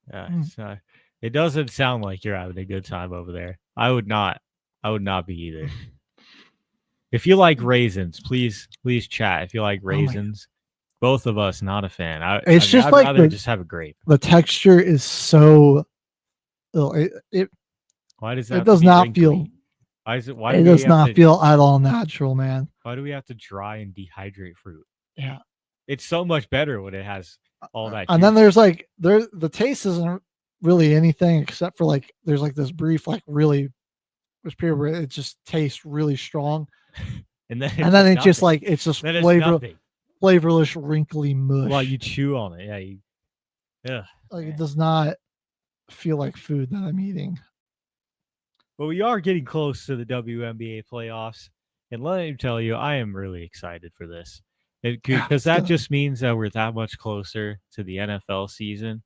Yeah, so it doesn't sound like you're having a good time over there. I would not be either. If you like raisins, please chat. If you like raisins, both of us not a fan. I'd rather just have a grape. The texture is so. Why does that? It does not feel. Why is it? It does not feel at all natural, man. Why do we have to dry and dehydrate fruit? Yeah, it's so much better when it has all that. And then there's the taste isn't really anything except for there's this brief really this period where it just tastes really strong, and then it's just flavorless, wrinkly mush. While you chew on it, it does not feel like food that I'm eating. But we are getting close to the WNBA playoffs. And let me tell you, I am really excited for this. Because that just means that we're that much closer to the NFL season.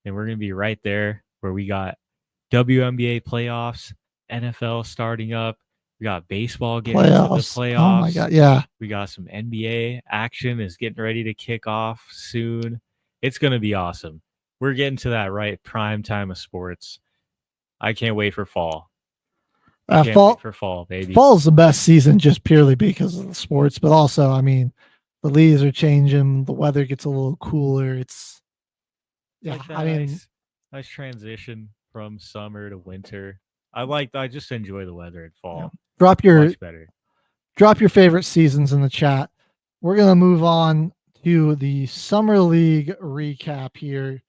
And we're going to be right there where we got WNBA playoffs, NFL starting up. We got baseball getting into the playoffs. Oh my God, yeah. We got some NBA action is getting ready to kick off soon. It's going to be awesome. We're getting to that right prime time of sports. I can't wait for fall. Fall for fall, baby. Fall's the best season just purely because of the sports, but also, I mean, the leaves are changing. The weather gets a little cooler. It's like nice transition from summer to winter. I just enjoy the weather in fall. Yeah. Drop your favorite seasons in the chat. We're gonna move on to the summer league recap here.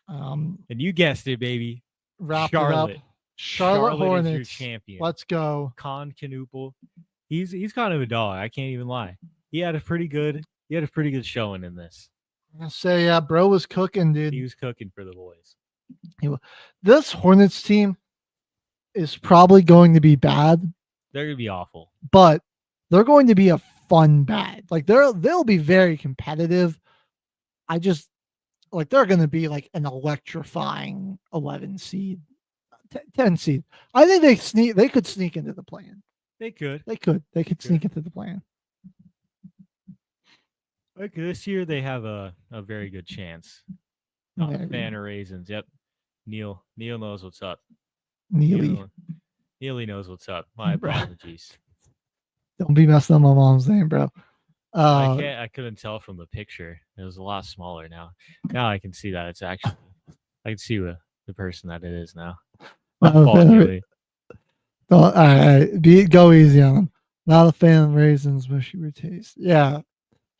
And you guessed it, baby. Wrap Charlotte. it up. Charlotte Hornets. is your champion. Let's go. Con Canoopel. He's kind of a dog. I can't even lie. He had a pretty good showing in this. I say, yeah, bro was cooking, dude. He was cooking for the boys. This Hornets team is probably going to be bad. They're gonna be awful, but they're going to be a fun bad. Like they'll be very competitive. I just like they're going to be like an electrifying 11 seed, 10 seed. I think they could sneak into the plan. They could sneak into the plan. Like this year, they have a very good chance. Fan of raisins. Yep. Neil knows what's up. Neely knows what's up. My apologies. Don't be messing up my mom's name, bro. I couldn't tell from the picture. It was a lot smaller now. Now I can see that it's actually. I can see the person that it is now. All right, go easy on them. Not a fan of raisins, mushy taste. Yeah.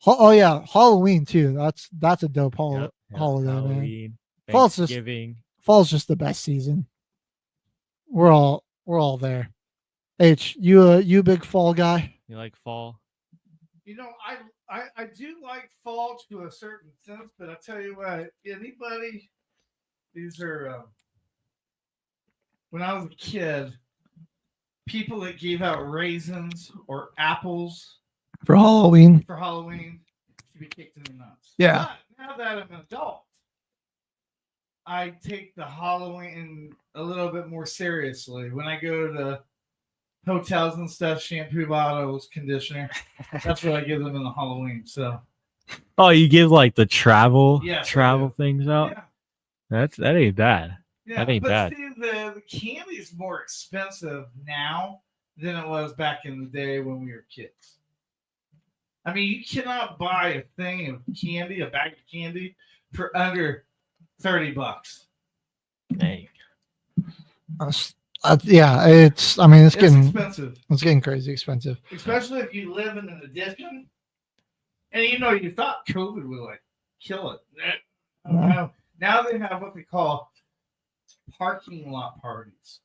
Oh yeah, Halloween too. That's a dope holiday, Halloween, man. Fall's just the best season. We're all there. H, you a big fall guy? You like fall? You know, I do like fall to a certain sense, but I tell you what, these are when I was a kid, people that gave out raisins or apples for Halloween should be kicked in the nuts. Yeah. But now that I'm an adult, I take the Halloween a little bit more seriously. When I go to hotels and stuff, shampoo bottles, conditioner, that's what I give them in the Halloween. So, oh, you give like the travel things out? Yeah. That ain't bad. Yeah, that ain't bad. See, the candy is more expensive now than it was back in the day when we were kids. I mean, you cannot buy a thing of candy, a bag of candy, for under $30. Dang. Yeah, it's getting expensive. It's getting crazy expensive. Especially if you live in an addition. And you thought COVID would like kill it. Now they have what they call parking lot parties.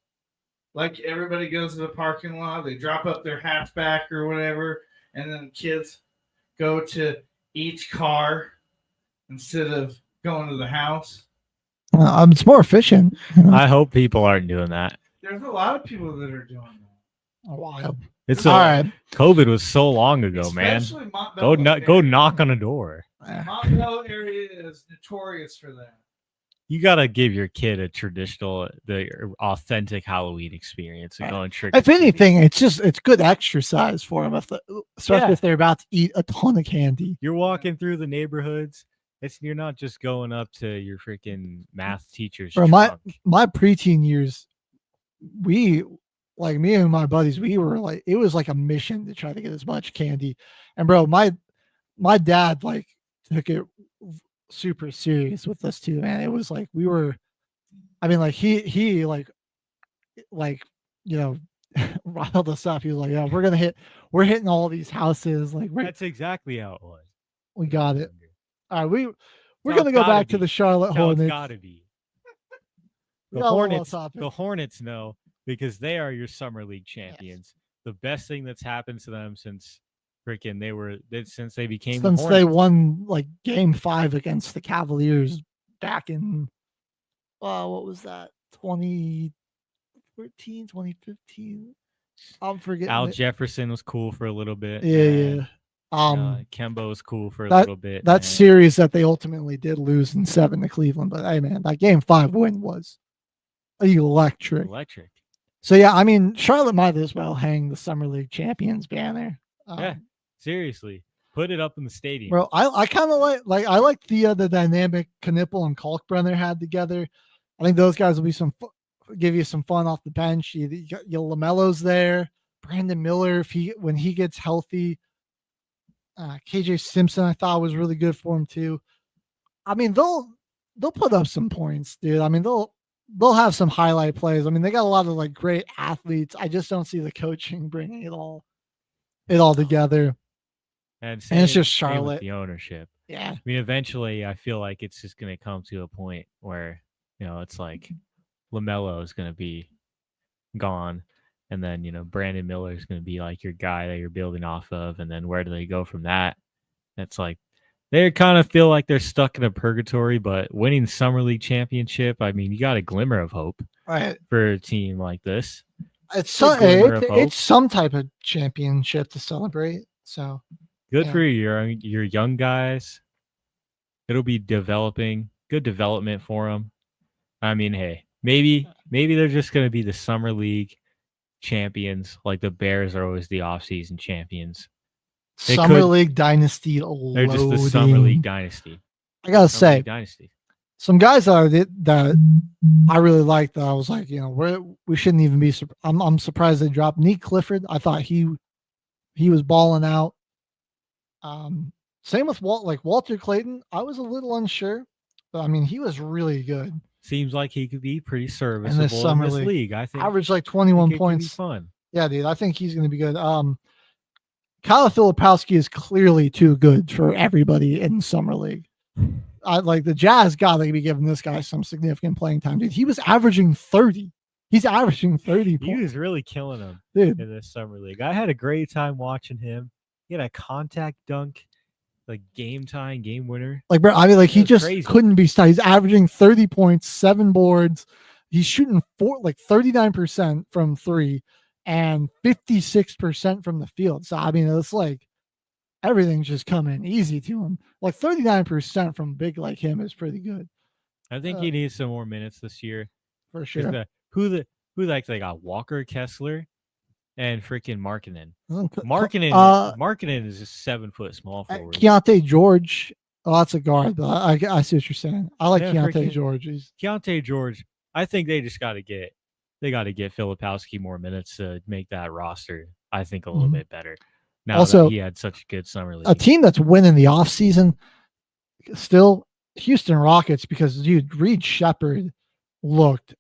Like everybody goes to the parking lot, they drop up their hatchback or whatever, and then kids go to each car instead of going to the house. It's more efficient. I hope people aren't doing that. There's a lot of people that are doing that. A while. It's all right. COVID was so long ago, especially man. Go knock on a door. Montbello area is notorious for that. You gotta give your kid the authentic Halloween experience and going trick. If anything, it's good exercise for them, especially if they're about to eat a ton of candy. You're walking through the neighborhoods. You're not just going up to your freaking math teacher's trunk. My preteen years, me and my buddies, we were like, it was like a mission to try to get as much candy. And bro, my dad like took it super serious with us too, man. It was like he riled us up. He was like, yeah, we're hitting all these houses. Like that's exactly how it was. We got it. All right, we're gonna go back to the Charlotte Hornets. Gotta be. The Hornets know because they are your summer league champions. Yes. The best thing that's happened to them since since they became they won like game 5 against the Cavaliers back in what was that, 2014, 2015? I'm forgetting. Al Jefferson was cool for a little bit. Yeah. Kemba was cool for a that, little bit. That series that they ultimately did lose in 7 to Cleveland, but hey, man, that Game 5 win was electric. So yeah, I mean, Charlotte might as well hang the Summer League champions banner. Yeah, seriously, put it up in the stadium, bro. I kind of I like the dynamic Knipple and Kalkbrenner had together. I think those guys will be give you some fun off the bench. You got LaMelo's there, Brandon Miller when he gets healthy. KJ Simpson I thought was really good for him too. I mean, they'll put up some points, dude. I mean, they'll have some highlight plays. I mean, they got a lot of like great athletes. I just don't see the coaching bringing it all together. And it's just Charlotte, the ownership. Yeah, I mean, eventually, I feel like it's just going to come to a point where it's like LaMelo is going to be gone, and then Brandon Miller is going to be like your guy that you're building off of, and then where do they go from that? It's like they kind of feel like they're stuck in a purgatory, but winning Summer League championship, I mean, you got a glimmer of hope, right, for a team like this. It's some type of championship to celebrate. So good for your young guys. It'll be good development for them. I mean, hey, maybe they're just going to be the Summer League champions, like the Bears are always the offseason champions. Summer League dynasty. They're just the Summer League dynasty. I gotta say, some guys that I really liked. That I was like, we shouldn't even be. I'm surprised they dropped Nick Clifford. I thought he was balling out. Same with Walter Clayton. I was a little unsure, but I mean, he was really good. Seems like he could be pretty serviceable in this league. I think average like 21 points. Fun. Yeah, dude. I think he's going to be good. Kyle Filipowski is clearly too good for everybody in Summer League. The Jazz got to be giving this guy some significant playing time, dude. He was averaging 30. He's averaging 30 points. He was really killing them, dude, in this Summer League. I had a great time watching him. He had a contact dunk, like game winner. Like, bro, I mean, like he just couldn't be stopped. He's averaging 30 points, 7 boards. He's shooting 39% from 3 and 56% from the field. So I mean, it's like everything's just coming easy to him. Like 39% from big like him is pretty good. I think he needs some more minutes this year for sure. They got Walker Kessler and freaking Markkanen. Markkanen is just 7 foot small forward. Keontae George. Oh, that's a guard, but I see what you're saying. I like Keontae George. Keontae George. I think they just got to get Filipowski more minutes to make that roster, I think, a little bit better. Now also, that he had such a good Summer League. A team that's winning the offseason, still Houston Rockets, because, dude, Reed Shepherd looked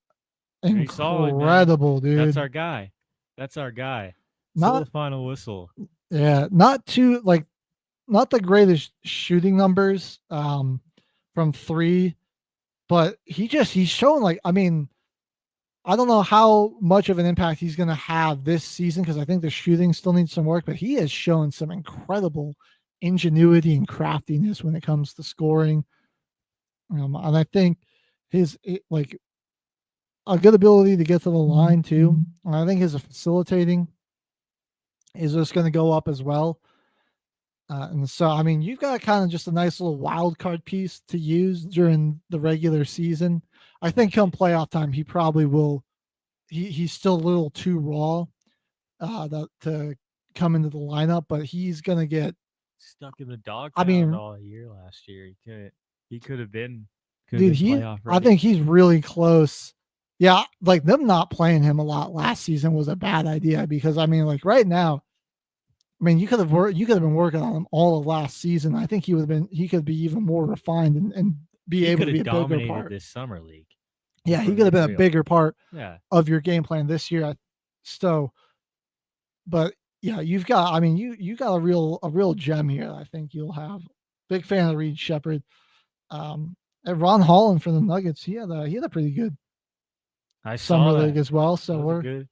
incredible, dude. That's our guy. Not the final whistle. Yeah, not the greatest shooting numbers from 3, but he's showing I mean, I don't know how much of an impact he's going to have this season because I think the shooting still needs some work, but he has shown some incredible ingenuity and craftiness when it comes to scoring. And I think a good ability to get to the line too. And I think his facilitating is just going to go up as well. And so, I mean, you've got kind of just a nice little wild card piece to use during the regular season. I think come playoff time, he probably will. He's still a little too raw to come into the lineup, but he's going to get stuck in the dog all year last year. He could have been. Dude, I think he's really close. Yeah, like them not playing him a lot last season was a bad idea because I mean, like right now, I mean, you could have been working on him all of last season. I think he could be even more refined and be able to be a bigger part this Summer League. Yeah, he could have been a bigger part of your game plan this year. But yeah, you got a real gem here. I think you'll have. Big fan of Reed Shepherd. And Ron Holland for the Nuggets. He had a pretty good Summer League as well. So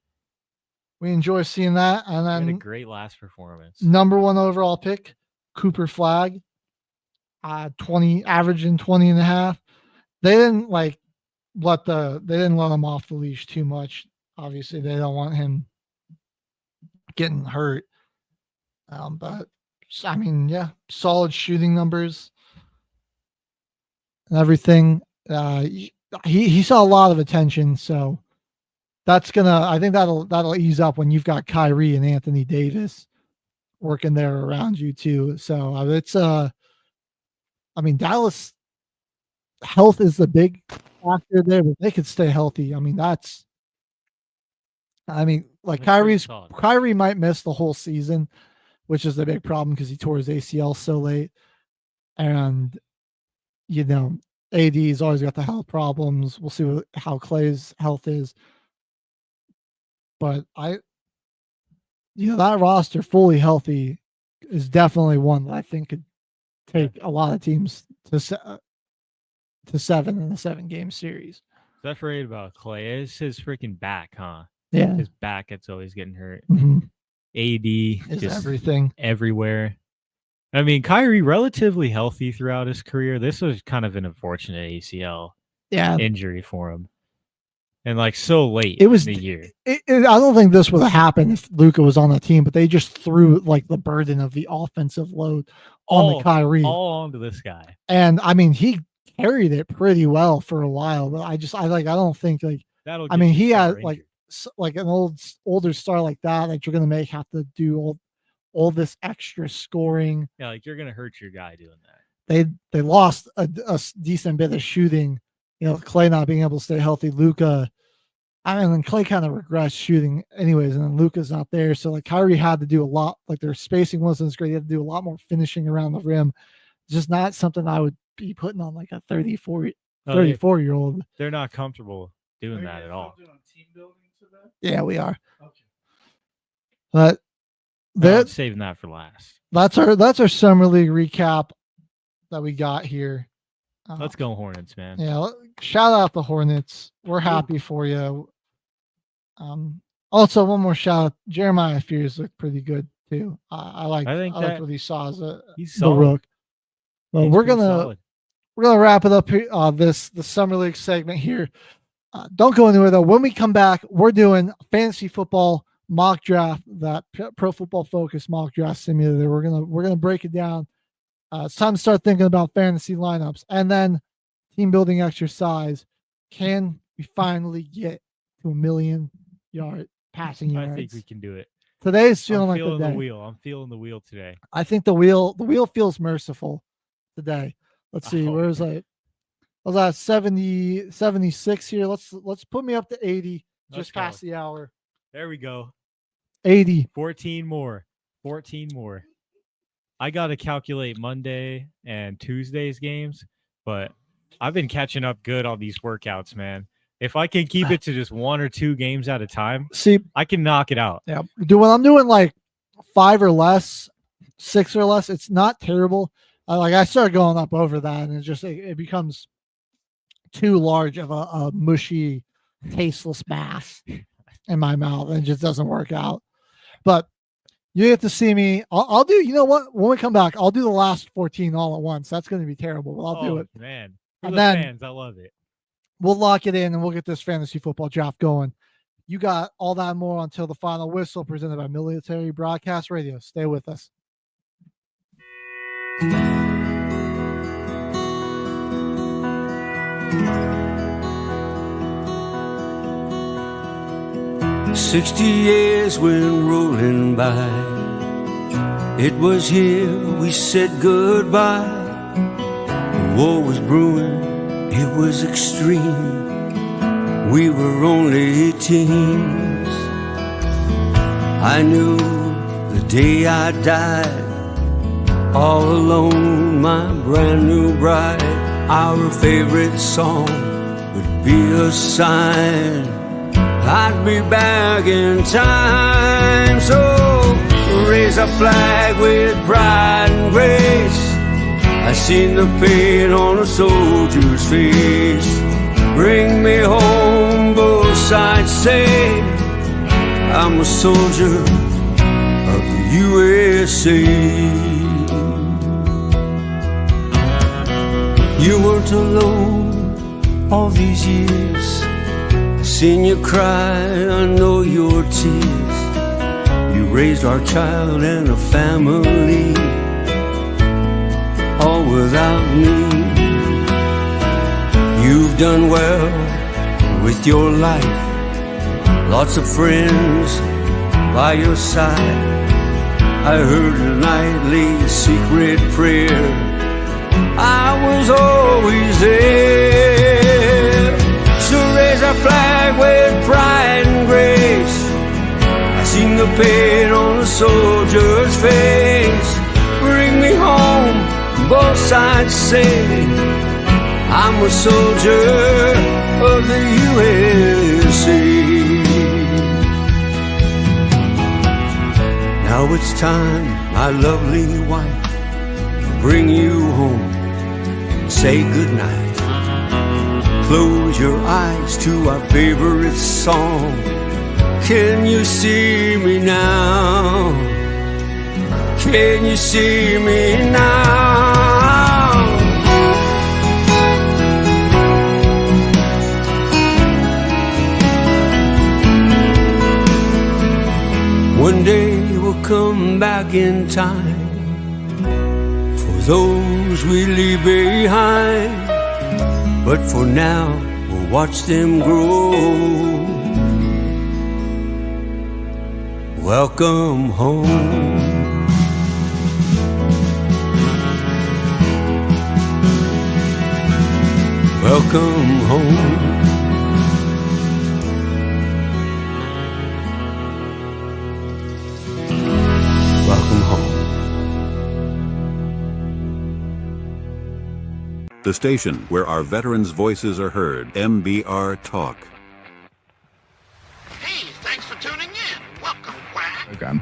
we enjoy seeing that. And then a great last performance. Number 1 overall pick, Cooper Flagg. 20 averaging 20 and a half. They didn't let him off the leash too much. Obviously, they don't want him getting hurt. But I mean, yeah, solid shooting numbers and everything. He saw a lot of attention, so I think that'll ease up when you've got Kyrie and Anthony Davis working there around you too. So it's I mean, Dallas health is the big factor there, but they could stay healthy. I mean, like Kyrie might miss the whole season, which is a big problem because he tore his ACL so late. And, AD's always got the health problems. We'll see how Clay's health is. But that roster fully healthy is definitely one that I think could take a lot of teams to 7 in a 7-game series. That's right about Clay. It's his freaking back, huh? Yeah. His back that's always getting hurt. Mm-hmm. AD is just everything everywhere. I mean, Kyrie relatively healthy throughout his career. This was kind of an unfortunate ACL injury for him. And so late in the year. I don't think this would have happened if Luka was on the team, but they just threw the burden of the offensive load on the Kyrie. All onto this guy. And I mean, he carried it pretty well for a while, but I don't think that'll he had an older star like that, you're gonna have to do all this extra scoring. Yeah, you're gonna hurt your guy doing that. They lost a decent bit of shooting. Clay not being able to stay healthy. Luka, and Clay kind of regressed shooting anyways, and then Luka's not there. So Kyrie had to do a lot. Their spacing wasn't as great. He had to do a lot more finishing around the rim. Just not something I would be putting on a 34-year-old. They're not comfortable doing that at all. Yeah, we are. Okay. But I'm saving that for last. That's our summer league recap that we got here. Let's go Hornets, man. Yeah, shout out the Hornets. We're happy for you. Also, one more shout out. Jeremiah Fears looked pretty good too. I liked what he saw as the rook. Well, we're gonna wrap it up here. The summer league segment here. Don't go anywhere though. When we come back, we're doing fantasy football mock draft, that Pro Football Focus mock draft simulator. We're gonna break it down. It's time to start thinking about fantasy lineups and then team building exercise. Can we finally get to 1 million yard passing yards? I think we can do it. Today's feeling I'm like the day. I'm feeling the wheel today. I think the wheel feels merciful today. Let's see. Where's I was at 76 here. Let's put me up to 80. Just past the hour. There we go. 80. 14 more. I got to calculate Monday and Tuesday's games, but I've been catching up good on these workouts, man. If I can keep it to just 1 or 2 games at a time, I can knock it out. Yeah. When I'm doing 5 or less, 6 or less, it's not terrible. I started going up over that, and it becomes too large of a mushy, tasteless mass in my mouth, and it just doesn't work out. But you get to see me. I'll do, you know what? When we come back, I'll do the last 14 all at once. That's going to be terrible, but I'll do it. Man. And then fans, I love it. We'll lock it in and we'll get this fantasy football draft going. You got all that and more until the final whistle, presented by Military Broadcast Radio. Stay with us. 60 years went rolling by. It was here we said goodbye. The war was brewing, it was extreme. We were only teens. I knew the day I died, all alone, my brand new bride. Our favorite song would be a sign I'd be back in time. So raise a flag with pride and grace. I seen the pain on a soldier's face. Bring me home, both sides say I'm a soldier of the USA. You weren't alone all these years. Seen you cry, I know your tears. You raised our child and a family, all without me. You've done well with your life, lots of friends by your side. I heard a nightly secret prayer, I was always there. So raise our flag with pride and grace, I seen the pain on a soldier's face. Bring me home, both sides say, I'm a soldier of the USA. Now it's time, my lovely wife, to bring you home, say goodnight. Close your eyes to our favorite song. Can you see me now? Can you see me now? One day we'll come back in time for those we leave behind, but for now we'll watch them grow. Welcome home. Welcome home. Welcome home. The station where our veterans' voices are heard. MBR Talk. Hey, thanks for tuning in. Welcome, Quack. Program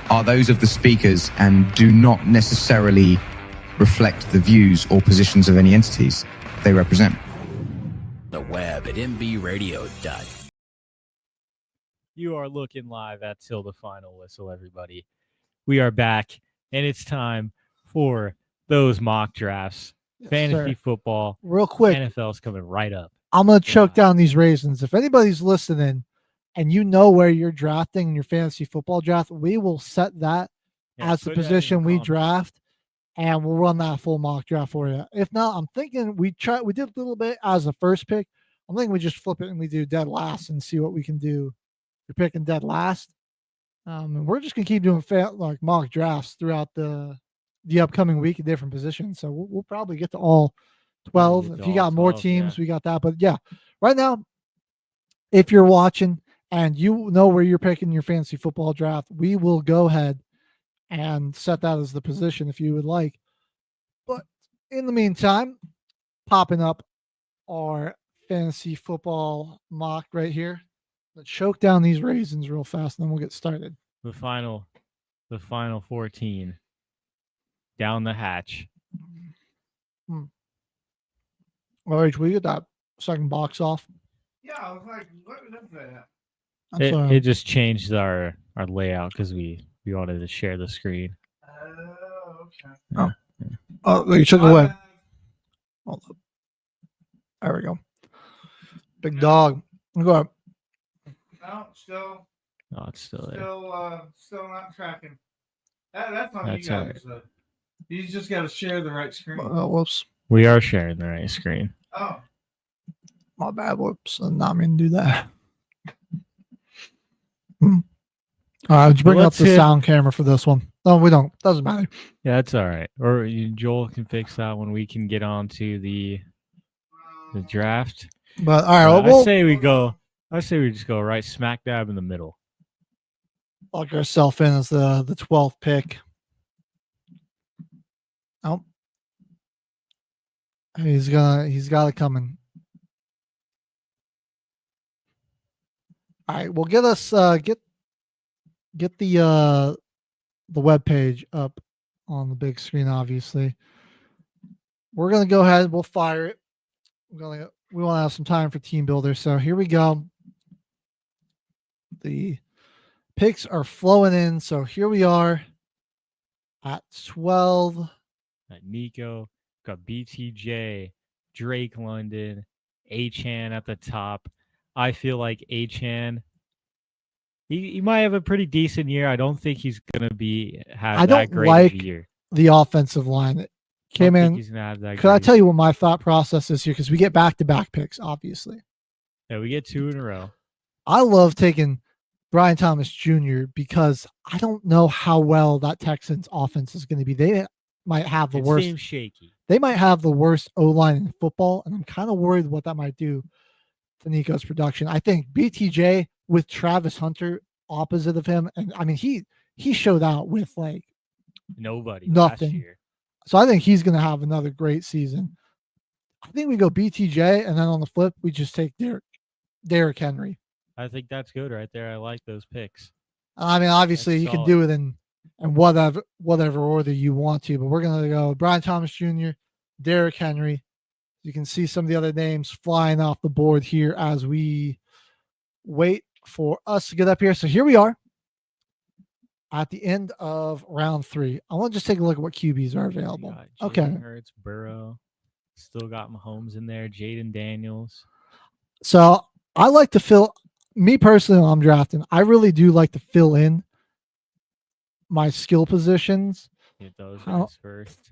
are those of the speakers and do not necessarily reflect the views or positions of any entities they represent. The web at mbradio.com. You are looking live at Till the Final Whistle, everybody. We are back, and it's time for those mock drafts. Yes, Fantasy sir. football. Real quick, NFL's coming right up. I'm going to choke down these raisins. If anybody's listening and you know where you're drafting in your fantasy football draft, we will set that as the position we draft, and we'll run that full mock draft for you. If not, I'm thinking we did a little bit as a first pick. I'm thinking we just flip it and we do dead last and see what we can do. You're picking dead last. And we're just going to keep doing like mock drafts throughout the upcoming week in different positions. So we'll probably get to all 12. If you got more teams, we got that. But yeah, right now, if you're watching and you know where you're picking your fantasy football draft, we will go ahead and set that as the position if you would like. But in the meantime, popping up our fantasy football mock right here. Let's choke down these raisins real fast, and then we'll get started. The final 14 down the hatch. All right, will you get that second box off? Yeah, I was like, what is that? It just changed our layout because we wanted to share the screen. Okay. Oh, you took it away. Hold up. There we go. Big dog. Go ahead. No, still. No, it's still there. Still not tracking. That's on That's you all guys. You just got to share the right screen. Whoops. We are sharing the right screen. Oh. My bad. Whoops. I'm not mean to do that. All right, let's bring up the sound camera for this one. No, we don't. Doesn't matter. Yeah, that's all right. Or Joel can fix that when we can get on to the draft. But all right, I say we just go right smack dab in the middle. Lock ourselves in as the 12th pick. Oh, he's got it coming. All right, well, get us get the web page up on the big screen. Obviously, we're gonna go ahead. We'll fire it. We want to have some time for team builder. So here we go. The picks are flowing in. So here we are at 12. Got Nico, got BTJ, Drake London, Achan at the top. I feel like Achan He might have a pretty decent year. I don't think he's gonna have I that don't great like of a year. the offensive line that came I don't think in. he's gonna have that Could I great tell of you a what my thought process is here? Because we get back-to-back picks, obviously. Yeah, we get 2 in a row. I love taking Brian Thomas Jr. because I don't know how well that Texans offense is going to be. They might have the It worst. seems shaky. They might have the worst O-line in football, and I'm kind of worried what that might do to Nico's production. I think BTJ with Travis Hunter opposite of him, and I mean he showed out with like Nobody last nothing. year. So I think he's going to have another great season. I think we go BTJ, and then on the flip, we just take Derrick Henry. I think that's good right there. I like those picks. I mean, obviously, That's you can solid. do it in whatever order you want to, but we're going to go Brian Thomas Jr., Derrick Henry. You can see some of the other names flying off the board here as we wait for us to get up here. So here we are at the end of round 3. I want to just take a look at what QBs are available. Okay. Jalen Hurts, Burrow. Still got Mahomes in there. Jaden Daniels. So I like to fill, me personally, when I'm drafting, I really do like to fill in my skill positions. Get those guys first.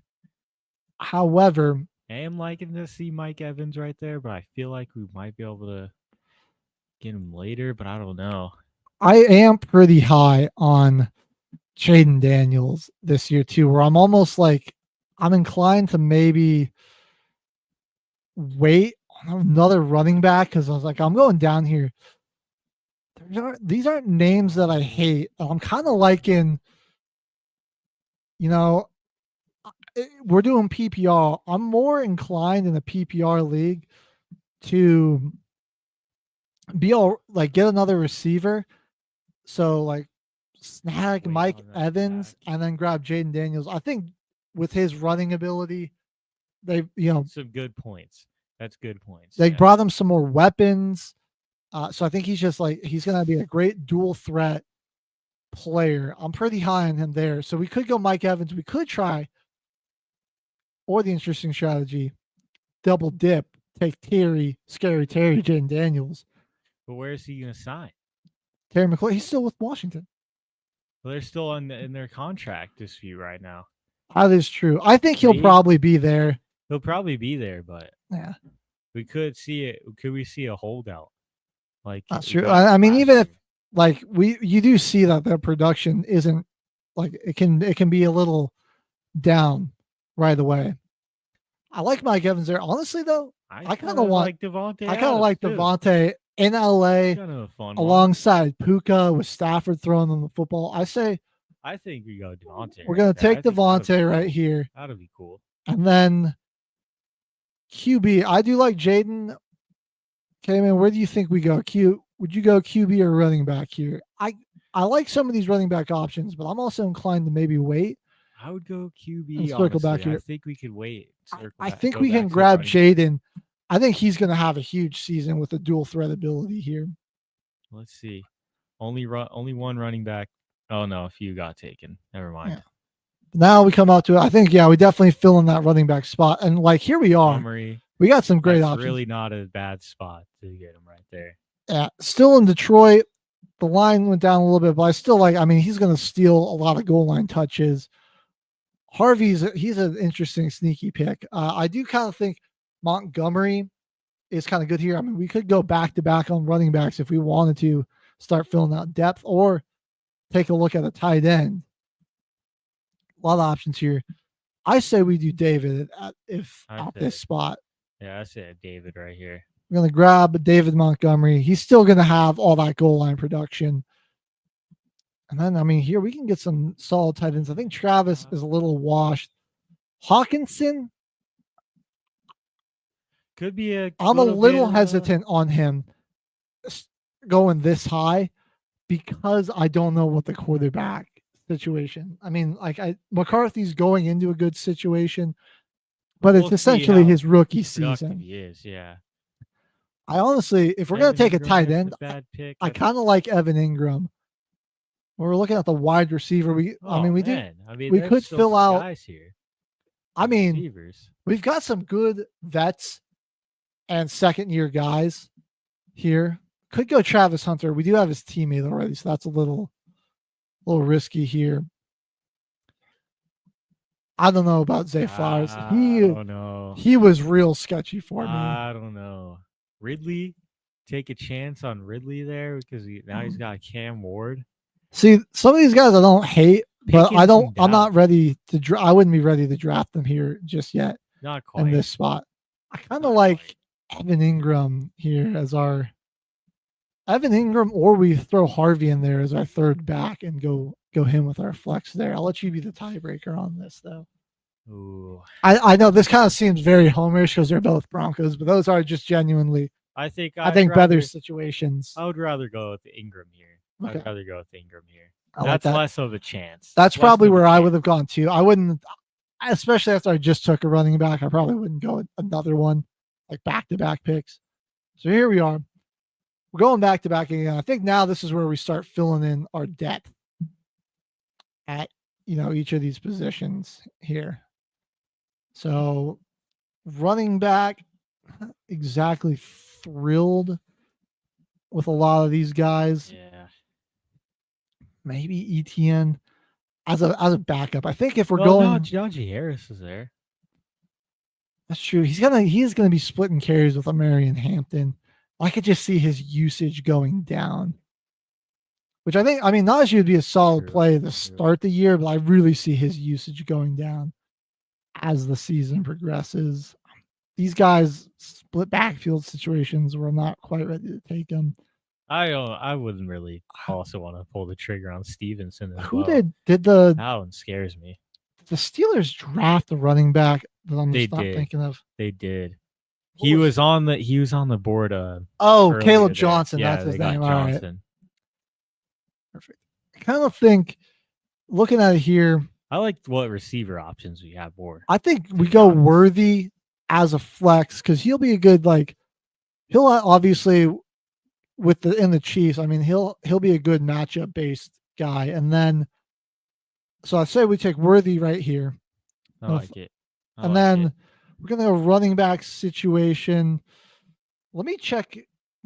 However, I am liking to see Mike Evans right there, but I feel like we might be able to get him later, but I don't know. I am pretty high on Jaden Daniels this year too, where I'm almost like I'm inclined to maybe wait on another running back because I was like, I'm going down here. These aren't names that I hate. I'm kind of liking, we're doing PPR. I'm more inclined in a PPR league to get another receiver. So like snag Mike Evans and then grab Jaden Daniels. I think with his running ability, they some good points. That's good points. They brought him some more weapons. So I think he's just he's gonna be a great dual threat player. I'm pretty high on him there. So we could go Mike Evans. We could try, or the interesting strategy, double dip, take Scary Terry, Jaden Daniels. But where is he gonna sign? Terry McLaurin, he's still with Washington. Well, they're still in their contract dispute right now. That is true. I think he'll probably be there. He'll probably be there, but yeah, we could see it. Could we see a holdout? Like that's true. I mean, even if you do see that their production isn't it can be a little down right away. I like Mike Evans there. Honestly, though, I kind of like Devontae. I kind of like Devontae in LA alongside Puka with Stafford throwing them the football. I think we go Devontae. We're gonna take Devontae right here. That'll be cool. And then QB, I do like Jaden. Okay, man, where do you think we go? Would you go QB or running back here? I like some of these running back options, but I'm also inclined to maybe wait. I would go QB. And circle back here. I think we could wait. I think we can grab Jaden. I think he's going to have a huge season with the dual threat ability here. Let's see. Only one running back. Oh no, a few got taken. Never mind. Yeah. Now we come out to it. I think we definitely fill in that running back spot, and here we are. Montgomery, we got some great options. Really not a bad spot to get him right there. Yeah, still in Detroit. The line went down a little bit, but I still he's going to steal a lot of goal line touches. He's an interesting sneaky pick. I do kind of think Montgomery is kind of good here. I mean, we could go back to back on running backs if we wanted to start filling out depth, or take a look at a tight end. A lot of options here. I say we do David at this spot. Yeah, I say David right here. We're going to grab David Montgomery. He's still going to have all that goal line production. And then, here we can get some solid tight ends. I think Travis is a little washed. Hawkinson could be I'm a little hesitant on him going this high because I don't know what the quarterback situation. McCarthy's going into a good situation, but it's essentially his rookie season. He is, yeah. I honestly, if we're going to take a tight end, I kind of like Evan Ingram. When we're looking at the wide receiver, we could fill out guys here. Receivers. We've got some good vets and second-year guys here. could go Travis Hunter. We do have his teammate already, so that's a little risky here. I don't know about Zay Flowers. I don't know. He was real sketchy for me. I don't know. Ridley, take a chance on Ridley there because now he's got Cam Ward. See, some of these guys I don't hate, but Pickens I'm not ready to I wouldn't be ready to draft them here just yet. Not quite. In this spot. I kind of like Evan Ingram here as our Evan Ingram, or we throw Harvey in there as our third back and go him with our flex there. I'll let you be the tiebreaker on this, though. Ooh. I know this kind of seems very homerish because they're both Broncos, but those are just genuinely, I think better situations. I would rather go with Ingram here. Okay. I'd rather go with Ingram here. That's less of a chance. That's probably where I would have gone too. I wouldn't, especially after I just took a running back, I probably wouldn't go with another one, like back-to-back picks. So here we are. We're going back-to-back again. I think now this is where we start filling in our depth at, each of these positions here. So running back, not exactly thrilled with a lot of these guys. Yeah. Maybe ETN as a backup. I think if we're going, no, Najee Harris is there. That's true. He's gonna be splitting carries with Marion Hampton. I could just see his usage going down. Which I mean, Najee would be a solid play to start the year, but I really see his usage going down as the season progresses. These guys split backfield situations where I'm not quite ready to take them. I wouldn't really also want to pull the trigger on Stevenson as Who well. did that one scares me. The Steelers draft a running back that I'm just not thinking of? They did. He was on the board. Caleb Johnson. That's his name. All right. Perfect. I kind of think, looking at it here, I like what receiver options we have more. I think we go Worthy as a flex because he'll be a good he'll obviously in the Chiefs. I mean he'll be a good matchup based guy, and then so I say we take Worthy right here. I like it. And then we're gonna go running back situation. Let me check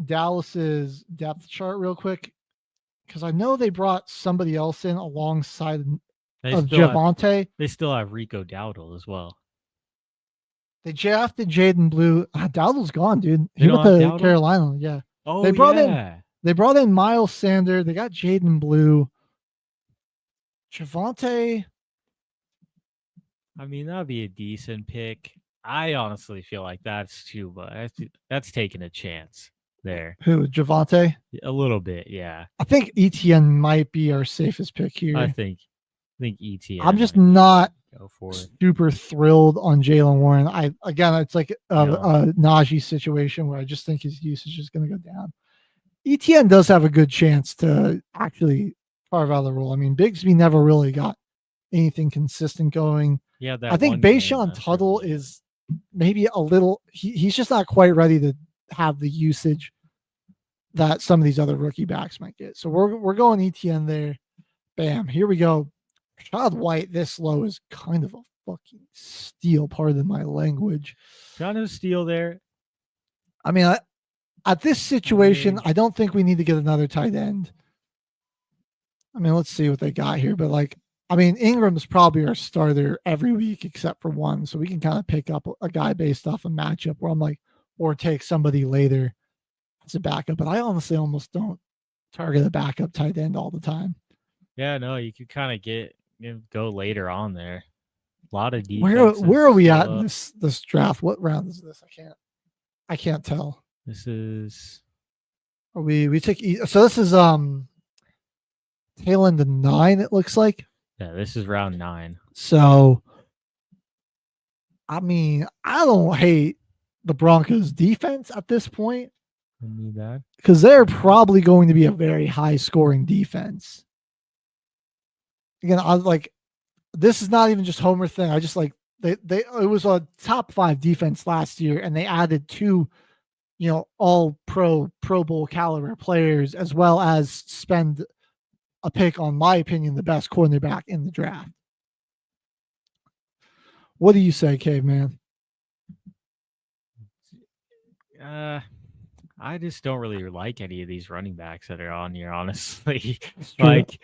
Dallas's depth chart real quick because I know they brought somebody else in alongside of Javonte. They still have Rico Dowdle as well. They drafted Jaden Blue. Dowdle's gone, dude. He went to Carolina. Yeah. Oh, they brought in Miles Sanders. They got Jaden Blue. Javonte. I mean, that'd be a decent pick. I honestly feel like that's too much. That's taking a chance there. Who, Javonte? A little bit, yeah. I think ETN might be our safest pick here. I think ETN. I'm just not super thrilled on Jaylen Warren. It's like a Najee situation where I just think his usage is going to go down. ETN does have a good chance to actually carve out the role. I mean, Bigsby never really got anything consistent going. Yeah, I think Bashan Tuttle is maybe a little. He's just not quite ready to have the usage that some of these other rookie backs might get. So we're going ETN there. Bam, here we go. Rashad White this low is kind of a fucking steal, pardon my language. Kind of a steal there. I mean, at this situation, I don't think we need to get another tight end. I mean, let's see what they got here. But Ingram's probably our starter every week except for one. So we can kind of pick up a guy based off a matchup where I'm like, or take somebody later as a backup. But I honestly almost don't target a backup tight end all the time. Yeah, no, you could kind of go later on there. A lot of defense. Where are we at in this draft? What round is this? I can't tell. This is we took so this is tail end of 9, it looks like. Yeah, this is round 9. So I mean, I don't hate the Broncos defense at this point. Because they're probably going to be a very high scoring defense. Again, I was like, this is not even just Homer thing. I just like it was a top 5 defense last year, and they added 2, all Pro Bowl caliber players, as well as spend a pick on my opinion, the best cornerback in the draft. What do you say, Caveman? I just don't really like any of these running backs that are on here, honestly. true. Like,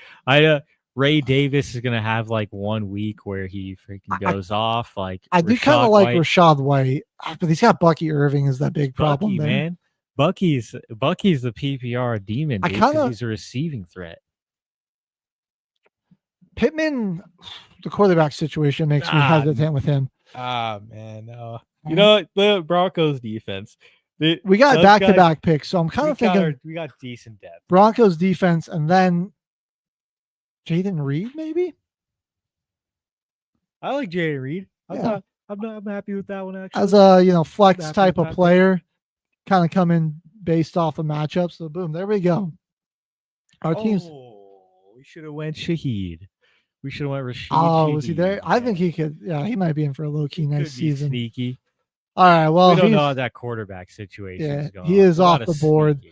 Ray Davis is gonna have like 1 week where he freaking goes off. Like, I do kind of Rachaad like White. Rashad White, but he's got Bucky Irving is that big problem Bucky, there. man. Bucky's the PPR demon, dude, because he's a receiving threat. Pittman, the quarterback situation makes me hesitant with him. Man, no. You know what? The Broncos defense. We got back-to-back picks, so I'm kind of thinking we got decent depth. Broncos defense, and then Jaden Reed, maybe. I like Jaden Reed. I'm happy with that one actually. As a flex type of player, kind of come in based off of matchups. So boom, there we go. Our teams. We should have went Shaheed. We should have went Rashid. Oh, was he there? Shaheed. I think he could. Yeah, he might be in for a low key nice season. Sneaky. All right. Well, we don't know how that quarterback situation is going. He is off the board.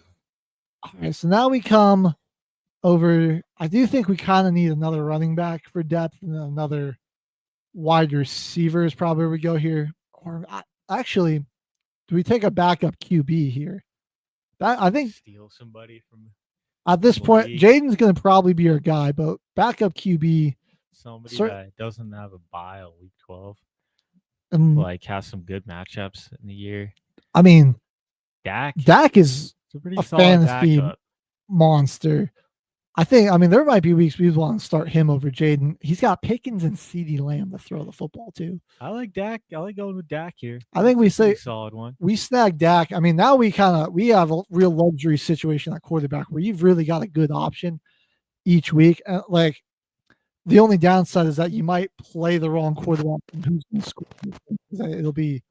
All right. So now we come over. I do think we kind of need another running back for depth, and another wide receiver is probably where we go here. Or actually, do we take a backup QB here? I think steal somebody from. At this point, Jaden's going to probably be our guy, but backup QB. Somebody that doesn't have a bye on week 12. Like, has some good matchups in the year. I mean, Dak is a fantasy monster. There might be weeks we want to start him over Jaden. He's got Pickens and CeeDee Lamb to throw the football to. I like Dak. I like going with Dak here. I think we say solid one. We snag Dak. Now we have a real luxury situation at quarterback where you've really got a good option each week. Like, the only downside is that you might play the wrong quarterback and who's going to score. It'll be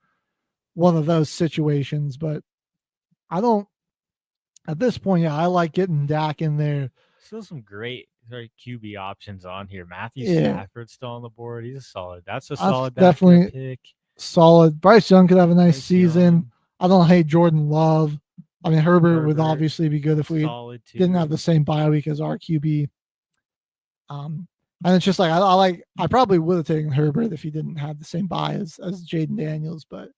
one of those situations, but at this point, I like getting Dak in there. Still some great QB options on here. Matthew Stafford's still on the board. He's a solid. That's a solid definitely pick. Solid. Bryce Young could have a nice season. I don't hate Jordan Love. Herbert would obviously be good if we didn't have the same bye week as our QB. And it's just like I probably would have taken Herbert if he didn't have the same bye as Jaden Daniels, but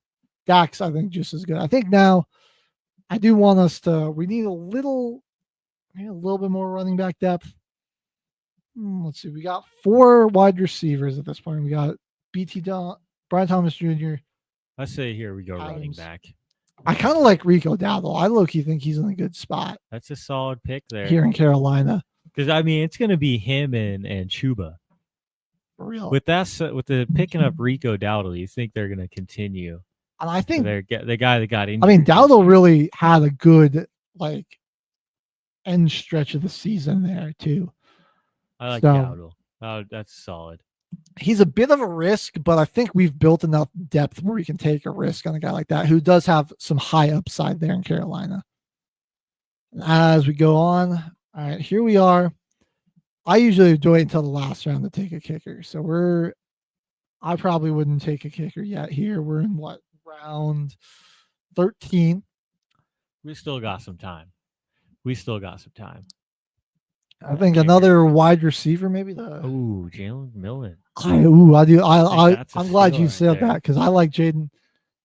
Dak's I think just as good. I think now I do want us to. We need a little bit more running back depth. Let's see. We got 4 wide receivers at this point. We got Brian Thomas Jr. I say here we go running back. I kind of like Rico Dowdle. I low-key think he's in a good spot. That's a solid pick there. Here in Carolina. Because it's going to be him and Chuba. For real. With the picking up Rico Dowdle, you think they're going to continue? And I think the guy that got injured. Dowdle really had a good end stretch of the season there too. I like Dowdle. That's solid. He's a bit of a risk, but I think we've built enough depth where we can take a risk on a guy like that who does have some high upside there in Carolina. As we go on, all right, here we are. I usually wait until the last round to take a kicker. So I probably wouldn't take a kicker yet here. We're in round 13. We still got some time. I think another wide receiver, maybe Jalen McMillan. I'm glad you said that because I like Jalen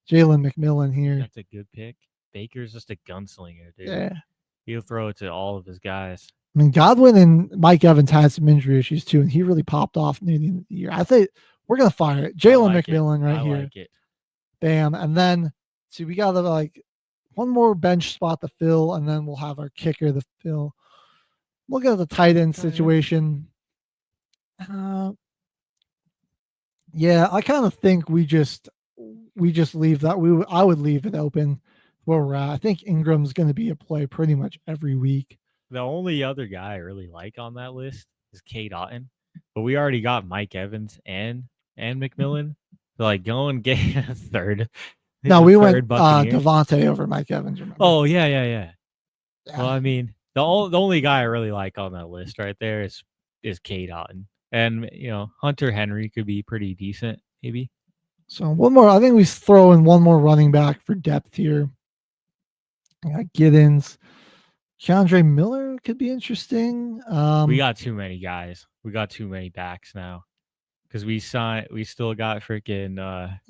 McMillan here. That's a good pick. Baker's just a gunslinger, dude. Yeah, he'll throw it to all of his guys. Godwin and Mike Evans had some injury issues too, and he really popped off near the end of the year. I think we're gonna fire it. Jalen McMillan right here. Like it. Bam, and then we got one more bench spot to fill, and then we'll have our kicker to fill. Look at the tight end situation. Yeah, I kind of think we just leave that. I would leave it open where we're at. I think Ingram's going to be a play pretty much every week. The only other guy I really like on that list is Cade Otton, but we already got Mike Evans and McMillan. So go and get a third. No, we went Devontae over Mike Evans. Remember? Oh yeah. Well, the only guy I really like on that list right there is Cade Otton. And, Hunter Henry could be pretty decent, maybe. So one more. I think we throw in one more running back for depth here. I got Giddens. Keandre Miller could be interesting. We got too many guys. We got too many backs now. because we still got freaking.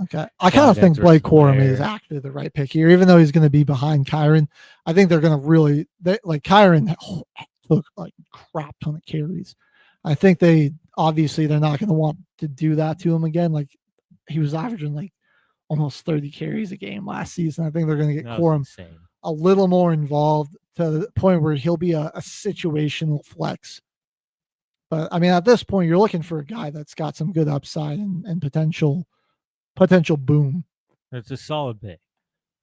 Okay, I kind of think standouts Blake versus Corum Blair. is actually the right pick here, even though he's going to be behind Kyron. I think they're going to really like Kyron took like crap ton of carries. I think they're not going to want to do that to him again. Like he was averaging like almost 30 carries a game last season. I think they're going to get Corum a little more involved to the point where he'll be a situational flex. But I mean, at this point, you're looking for a guy that's got some good upside and potential boom. It's a solid pick.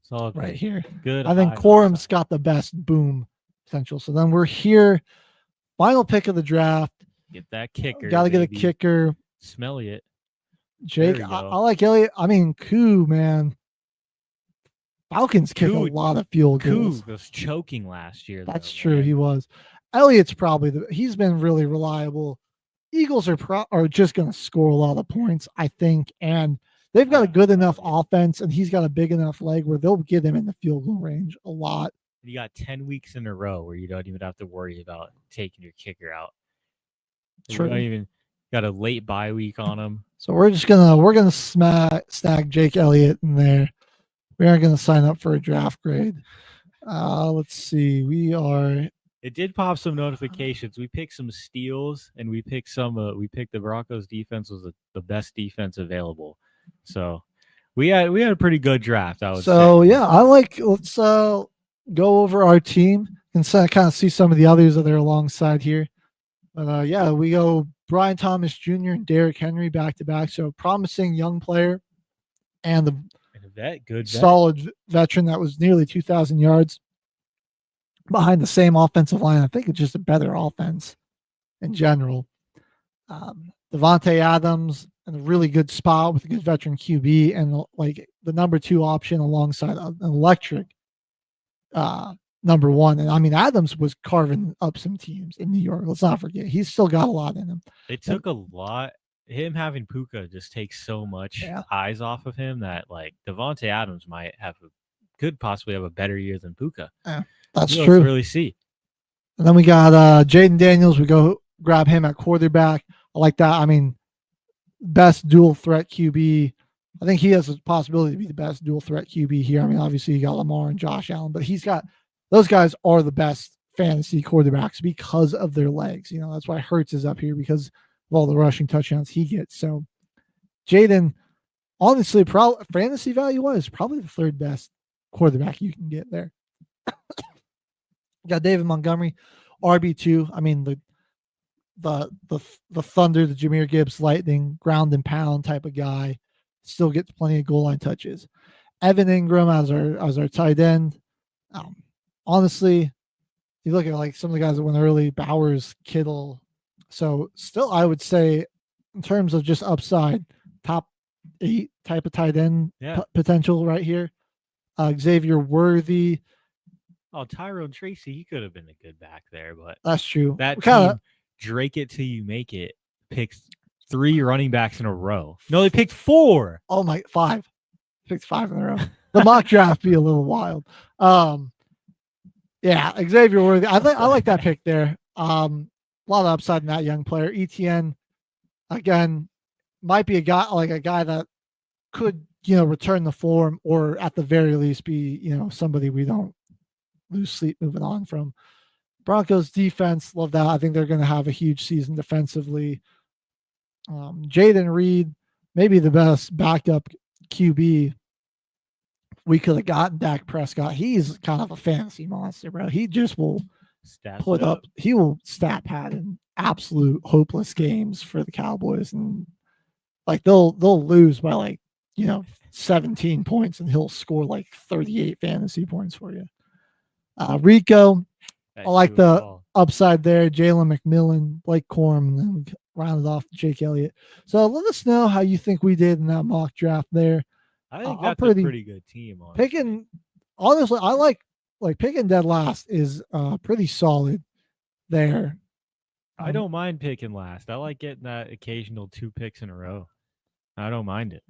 Solid right pick. here. Good. I think Corum's got the best boom potential. So then we're here. Final pick of the draft. Get that kicker. Got to get a kicker. Smelly it. Jake, I like Elliott. I mean, Koo, man. Falcons kick a lot of field goals. Koo was choking last year. That's true. He was. Elliott's probably he's been really reliable. Eagles are just going to score a lot of points, I think, and they've got a good enough offense, and he's got a big enough leg where they'll get him in the field goal range a lot. You got 10 weeks in a row where you don't even have to worry about taking your kicker out. True. You don't even got a late bye week on him. So we're gonna snag Jake Elliott in there. We aren't gonna sign up for a draft grade. Let's see. It did pop some notifications. We picked some steals, and we picked the Broncos defense was the best defense available. So we had a pretty good draft, I would say. Yeah, let's go over our team and kind of see some of the others that are alongside here. But we go Brian Thomas Jr. and Derrick Henry back to back. So promising young player and a good solid veteran that was nearly 2,000 yards behind the same offensive line. I think it's just a better offense in general. Devontae Adams in a really good spot with a good veteran QB and like the number 2 option alongside an electric number 1. And I mean, Adams was carving up some teams in New York. Let's not forget, he's still got a lot in him. It took a lot. Him having Puka just takes so much eyes off of him that like Devontae Adams could possibly have a better year than Puka. Yeah, that's true. Really see. And then we got Jaden Daniels. We go grab him at quarterback. I like that. I mean, best dual threat QB. I think he has a possibility to be the best dual threat QB here. I mean, obviously you got Lamar and Josh Allen, but those guys are the best fantasy quarterbacks because of their legs. You know, that's why Hurts is up here because of all the rushing touchdowns he gets. So Jaden, honestly, fantasy value wise, probably the 3rd best quarterback you can get there. Got David Montgomery, RB2. I mean, the Thunder, the Jahmyr Gibbs Lightning, ground and pound type of guy, still gets plenty of goal line touches. Evan Ingram as our tight end. Honestly, you look at like some of the guys that went early, Bowers, Kittle. So still, I would say in terms of just upside, top 8 type of tight end potential right here. Xavier Worthy. Oh, Tyrone Tracy, he could have been a good back there, but that's true. That team, Drake it till you make it, picked 3 running backs in a row. No, they picked 4. Oh my, 5. Picked 5 in a row. The mock draft be a little wild. Xavier Worthy. I like that pick there. A lot of upside in that young player. ETN, again, might be a guy that could, return the form or at the very least be, somebody we don't lose sleep moving on from. Broncos defense, love that. I think they're going to have a huge season defensively. Jaden Reed, maybe the best backup QB we could have gotten. Dak Prescott. He's kind of a fantasy monster, bro. He just will he will stat pad in absolute hopeless games for the Cowboys, and like they'll lose by 17 points and he'll score like 38 fantasy points for you. Rico, I like the upside there. Jalen McMillan, Blake Corum, and then we rounded off Jake Elliott. So let us know how you think we did in that mock draft there. I think that's a pretty good team. Honestly, I like picking dead last is pretty solid there. I don't mind picking last. I like getting that occasional 2 picks in a row. I don't mind it.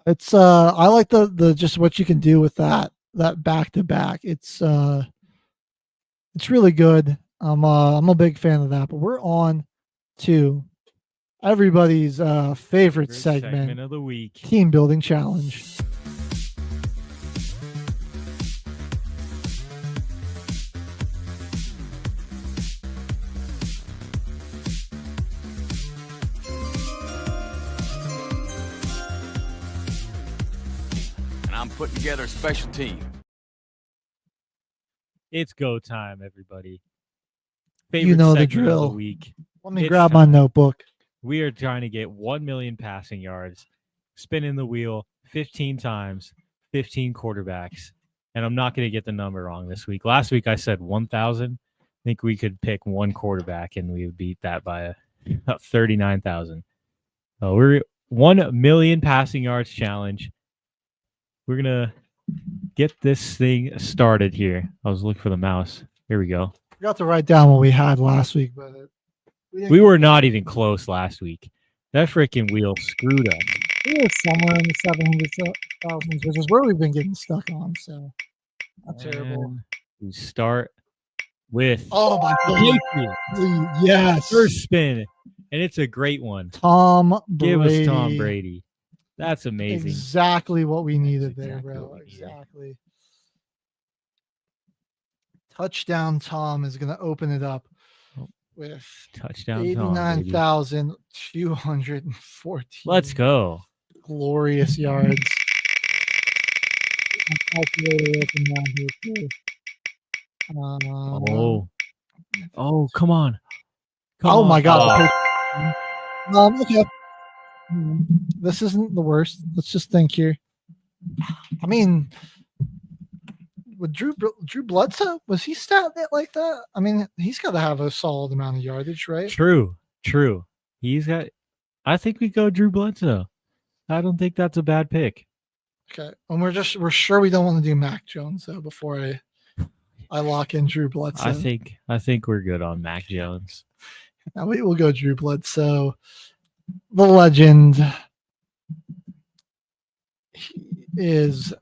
It's I like the just what you can do with that back to back. It's really good. I'm a big fan of that. But we're on to everybody's favorite segment of the week. Team Building Challenge. And I'm putting together a special team. It's go time, everybody. You know the segment drill. Of the week. Let me grab my notebook. We are trying to get 1 million passing yards, spinning the wheel 15 times, 15 quarterbacks. And I'm not going to get the number wrong this week. Last week I said 1,000. I think we could pick one quarterback and we would beat that by about 39,000. We're 1 million passing yards challenge. We're going to get this thing started here. I was looking for the mouse. Here we go. Forgot to write down what we had last week, but we were not even close last week. That freaking wheel screwed us. We were somewhere in the 700,000s, which is where we've been getting stuck on. So not terrible. We start with my God. Yes. First spin. And it's a great one. Tom Give Brady. us Tom Brady. That's amazing. Exactly what we needed there, bro. Exactly. Touchdown Tom is going to open it up with touchdown 89,214. Let's go. Glorious yards. Oh, come on. My God. Okay. This isn't the worst. Let's just think here. I mean, with Drew Bledsoe, was he stat it like that? I mean, he's got to have a solid amount of yardage, right? True. I think we go Drew Bledsoe. I don't think that's a bad pick. Okay. And we're sure we don't want to do Mac Jones though before I lock in Drew Bledsoe. I think we're good on Mac Jones. Now we will go Drew Bledsoe. The legend is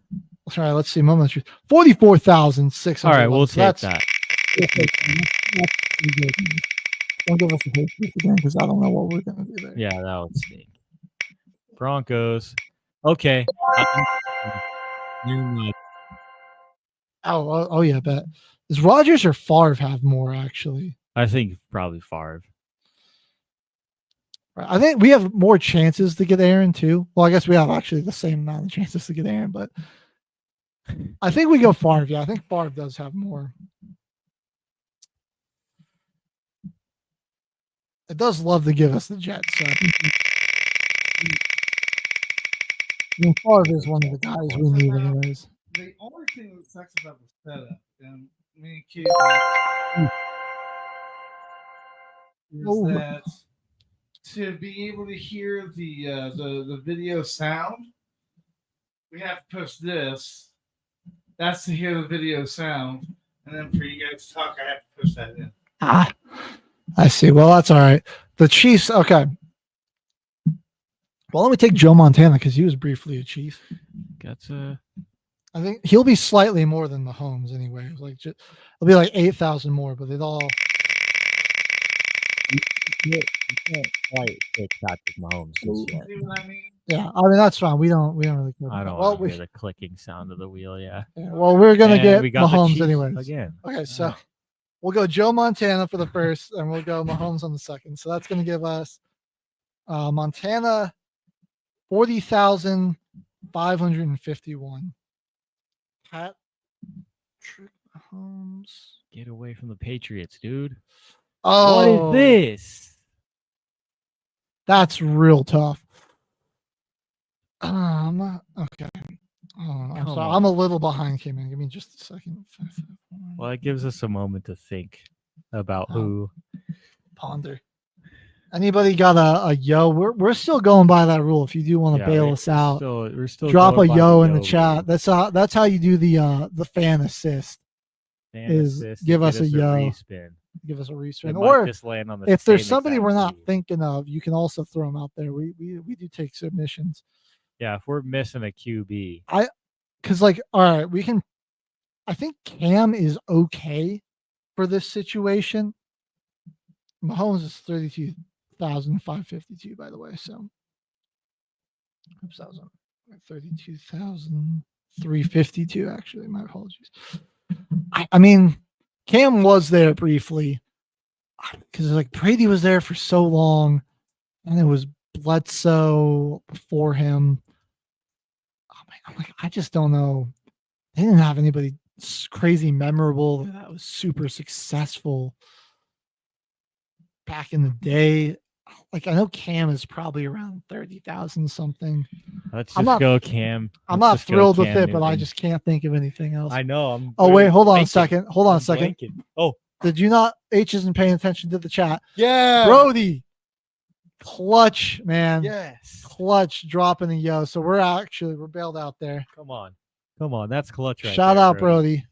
sorry, let's see. Moment of truth. 44,600. All right, we'll take that. Don't give us a hate again because I don't know what we're gonna do there. Yeah, that would stink. Broncos. Okay. Oh yeah, bet. Does Rodgers or Favre have more actually? I think probably Favre. I think we have more chances to get Aaron too. Well, I guess we have actually the same amount of chances to get Aaron, but I think we go Favre. Yeah, I think Favre does have more. It does love to give us the Jets. So I think Favre is one of the guys we need anyways. The only thing that sucks about the setup, and me and Keith is that to be able to hear the video sound, we have to push this. That's to hear the video sound, and then for you guys to talk, I have to push that in. I see. Well, that's all right. The Chiefs. Okay. Well, let me take Joe Montana because he was briefly a Chief. I think he'll be slightly more than Mahomes anyway. Like it'll be like 8,000 more, but they'd all. You can't quite pick Patrick Mahomes this year. See what I mean? Yeah, I mean that's fine. We don't really care. I don't want to hear the clicking sound of the wheel. Yeah. Well, we're gonna get Mahomes anyways. Again. Okay, so we'll go Joe Montana for the first, and we'll go Mahomes on the second. So that's gonna give us Montana 40,551. Patrick Mahomes. Get away from the Patriots, dude. Oh, what is this? That's real tough. Okay. I'm sorry. I'm a little behind, Kim. Give me just a second. Well, it gives us a moment to think about who. Ponder. Anybody got a yo? We're still going by that rule. If you do want to bail us out, we're still drop a yo in the chat. That's how you do the fan assist. Give us a yo. Give us a respin. Or just land on if there's somebody we're not thinking of, you can also throw them out there. We do take submissions. Yeah, if we're missing a QB, because all right, we can. I think Cam is okay for this situation. Mahomes is 32,000 32,552, by the way. So, oops, that was on 32,352. Actually, my apologies. I mean, Cam was there briefly because like Brady was there for so long, and it was Bledsoe before him. Oh my, I'm like, I just don't know. They didn't have anybody crazy memorable that was super successful back in the day. Like, I know Cam is probably around 30,000 something. Let's just go Cam. I'm not thrilled with it, but I just can't think of anything else. I know. Oh, wait, hold on a second. Hold on a second. Oh, did you not? H isn't paying attention to the chat. Yeah. Brody. Clutch, man. Yes. Clutch dropping a yo. So we're bailed out there. Come on. That's clutch right Shout there, out, Brody.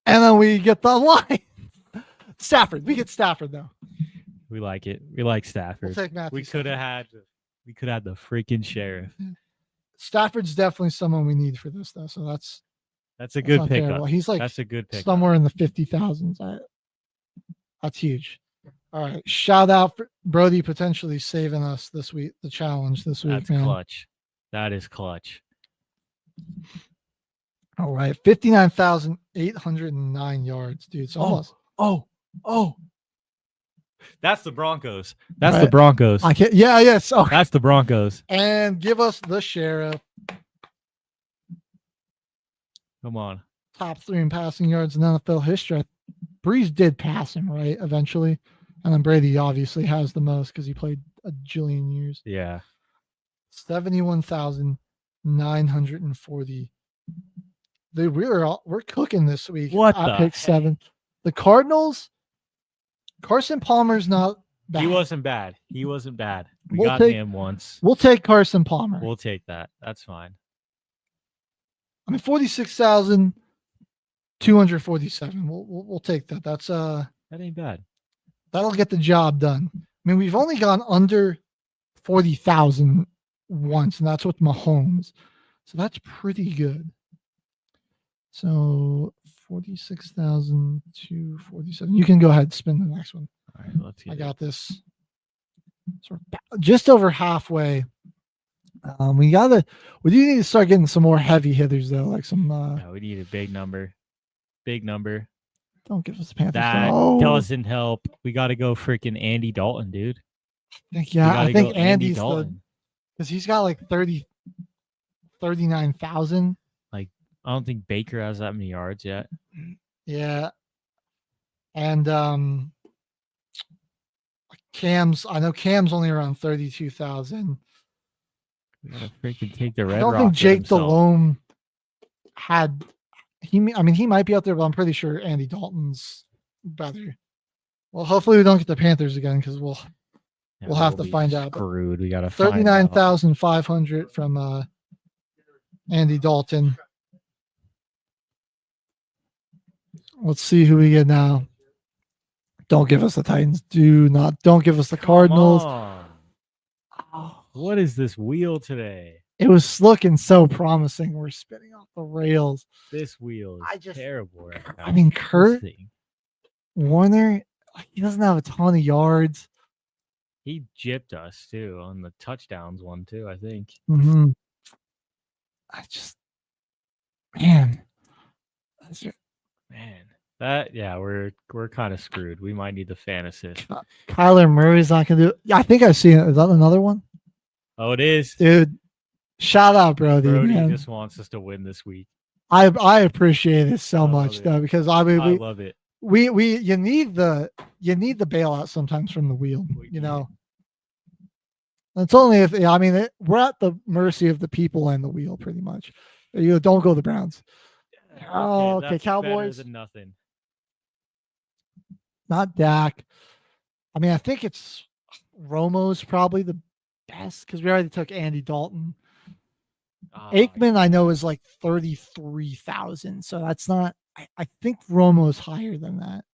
And then we get the line. Stafford. We get Stafford, though. We like it. We like Stafford. We'll take Matthew we could have had the freaking sheriff. Stafford's definitely someone we need for this, though. So that's a good pickup. Terrible. He's like that's a good pickup. Somewhere in the 50,000s. That's huge. All right. Shout out for Brody potentially saving us this week, the challenge this week. That's man. Clutch. That is clutch. All right. 59,809 yards, dude. It's almost. Oh. That's the Broncos. That's the Broncos. I can't. Yeah, yes. Oh. That's the Broncos. And give us the sheriff. Come on. Top 3 in passing yards in NFL history. Breeze did pass him, right? Eventually. And then Brady obviously has the most because he played a jillion years. Yeah. 71,940. We're cooking this week. What I the picked 7. The Cardinals. Carson Palmer's not bad. He wasn't bad. We We'll got take- him once. We'll take Carson Palmer. We'll take that. That's fine. I mean, 46,247. We'll take that. That's That ain't bad. that'll get the job done. I mean, we've only gone under 40,000 once, and that's with Mahomes. So that's pretty good. So 46,247. You can go ahead and spin the next one. All right, let's see. I got this. So just over halfway. We do need to start getting some more heavy hitters though, like some. Yeah, we need a big number. Don't give us the Panthers. That No. doesn't help. We got to go freaking Andy Dalton, dude. I think go Andy's Dalton. because he's got like 39,000. Like, I don't think Baker has that many yards yet. Yeah. And I know Cam's only around 32,000. We gotta freaking take the red. I don't Rocket think Jake himself. Delhomme he might be out there, but I'm pretty sure Andy Dalton's better. Well, hopefully we don't get the Panthers again because we'll have to find out. Screwed. We gotta find out. 39,500 from Andy Dalton. Let's see who we get now. Don't give us the Titans. Don't give us the Cardinals. What is this wheel today? It was looking so promising. We're spinning off the rails. This wheel is terrible right now. I mean, Kurt Warner, he doesn't have a ton of yards. He gypped us too on the touchdowns one too, I think. Mm-hmm. We're kind of screwed. We might need the fantasy. Kyler Murray's not gonna do it. Yeah, I think I've seen it. Is that another one? Oh, it is. Dude, shout out, Brody. Man. Just wants us to win this week. I appreciate it so much though, because I love it. You need the bailout sometimes from the wheel. You know, it's only if we're at the mercy of the people and the wheel pretty much. You don't go the Browns. Okay, Cowboys. Better than nothing. Not Dak. I mean, I think it's Romo's probably the best because we already took Andy Dalton. Aikman, I know, is like 33,000. So that's not, I think Romo's higher than that.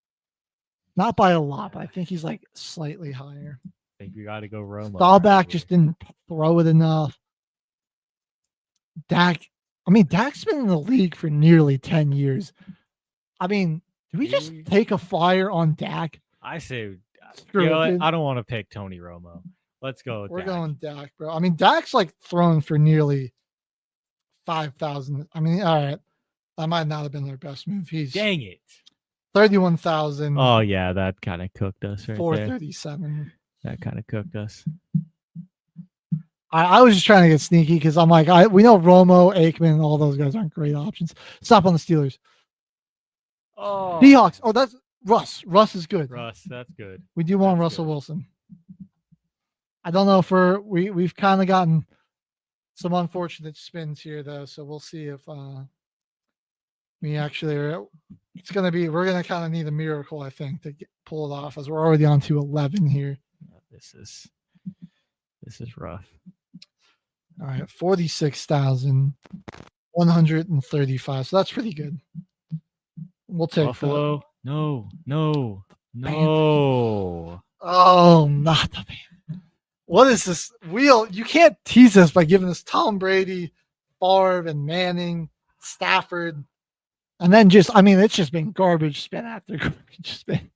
Not by a lot, but I think he's like slightly higher. I think we got to go Romo. Staubach just didn't throw it enough. Dak's been in the league for nearly 10 years. I mean, do we just take a flyer on Dak? I say Screw You know it, what? dude. I don't want to pick Tony Romo. Let's go with We're Dak. going Dak, bro. I mean, Dak's like thrown for nearly 5,000. I mean, all right. That might not have been their best move. He's Dang it. 31,000. Oh, yeah, that kind of cooked us right there. 437. That kind of cooked us. I was just trying to get sneaky because I'm like, we know Romo, Aikman, all those guys aren't great options. Stop on the Steelers. Oh, Seahawks. Oh, that's Russ. Russ is good. Russ, that's good. We do want That's Russell good. Wilson. I don't know if we've kind of gotten some unfortunate spins here though, so we'll see if we actually are. We're gonna kind of need a miracle, I think, to pull it off, as we're already on to 11 here. This is rough. All right, 46,135. So that's pretty good. We'll take Buffalo. that. No. Oh, not the Panthers. What is this wheel? You can't tease us by giving us Tom Brady, Favre, and Manning, Stafford, and then it's just been garbage spin after garbage spin.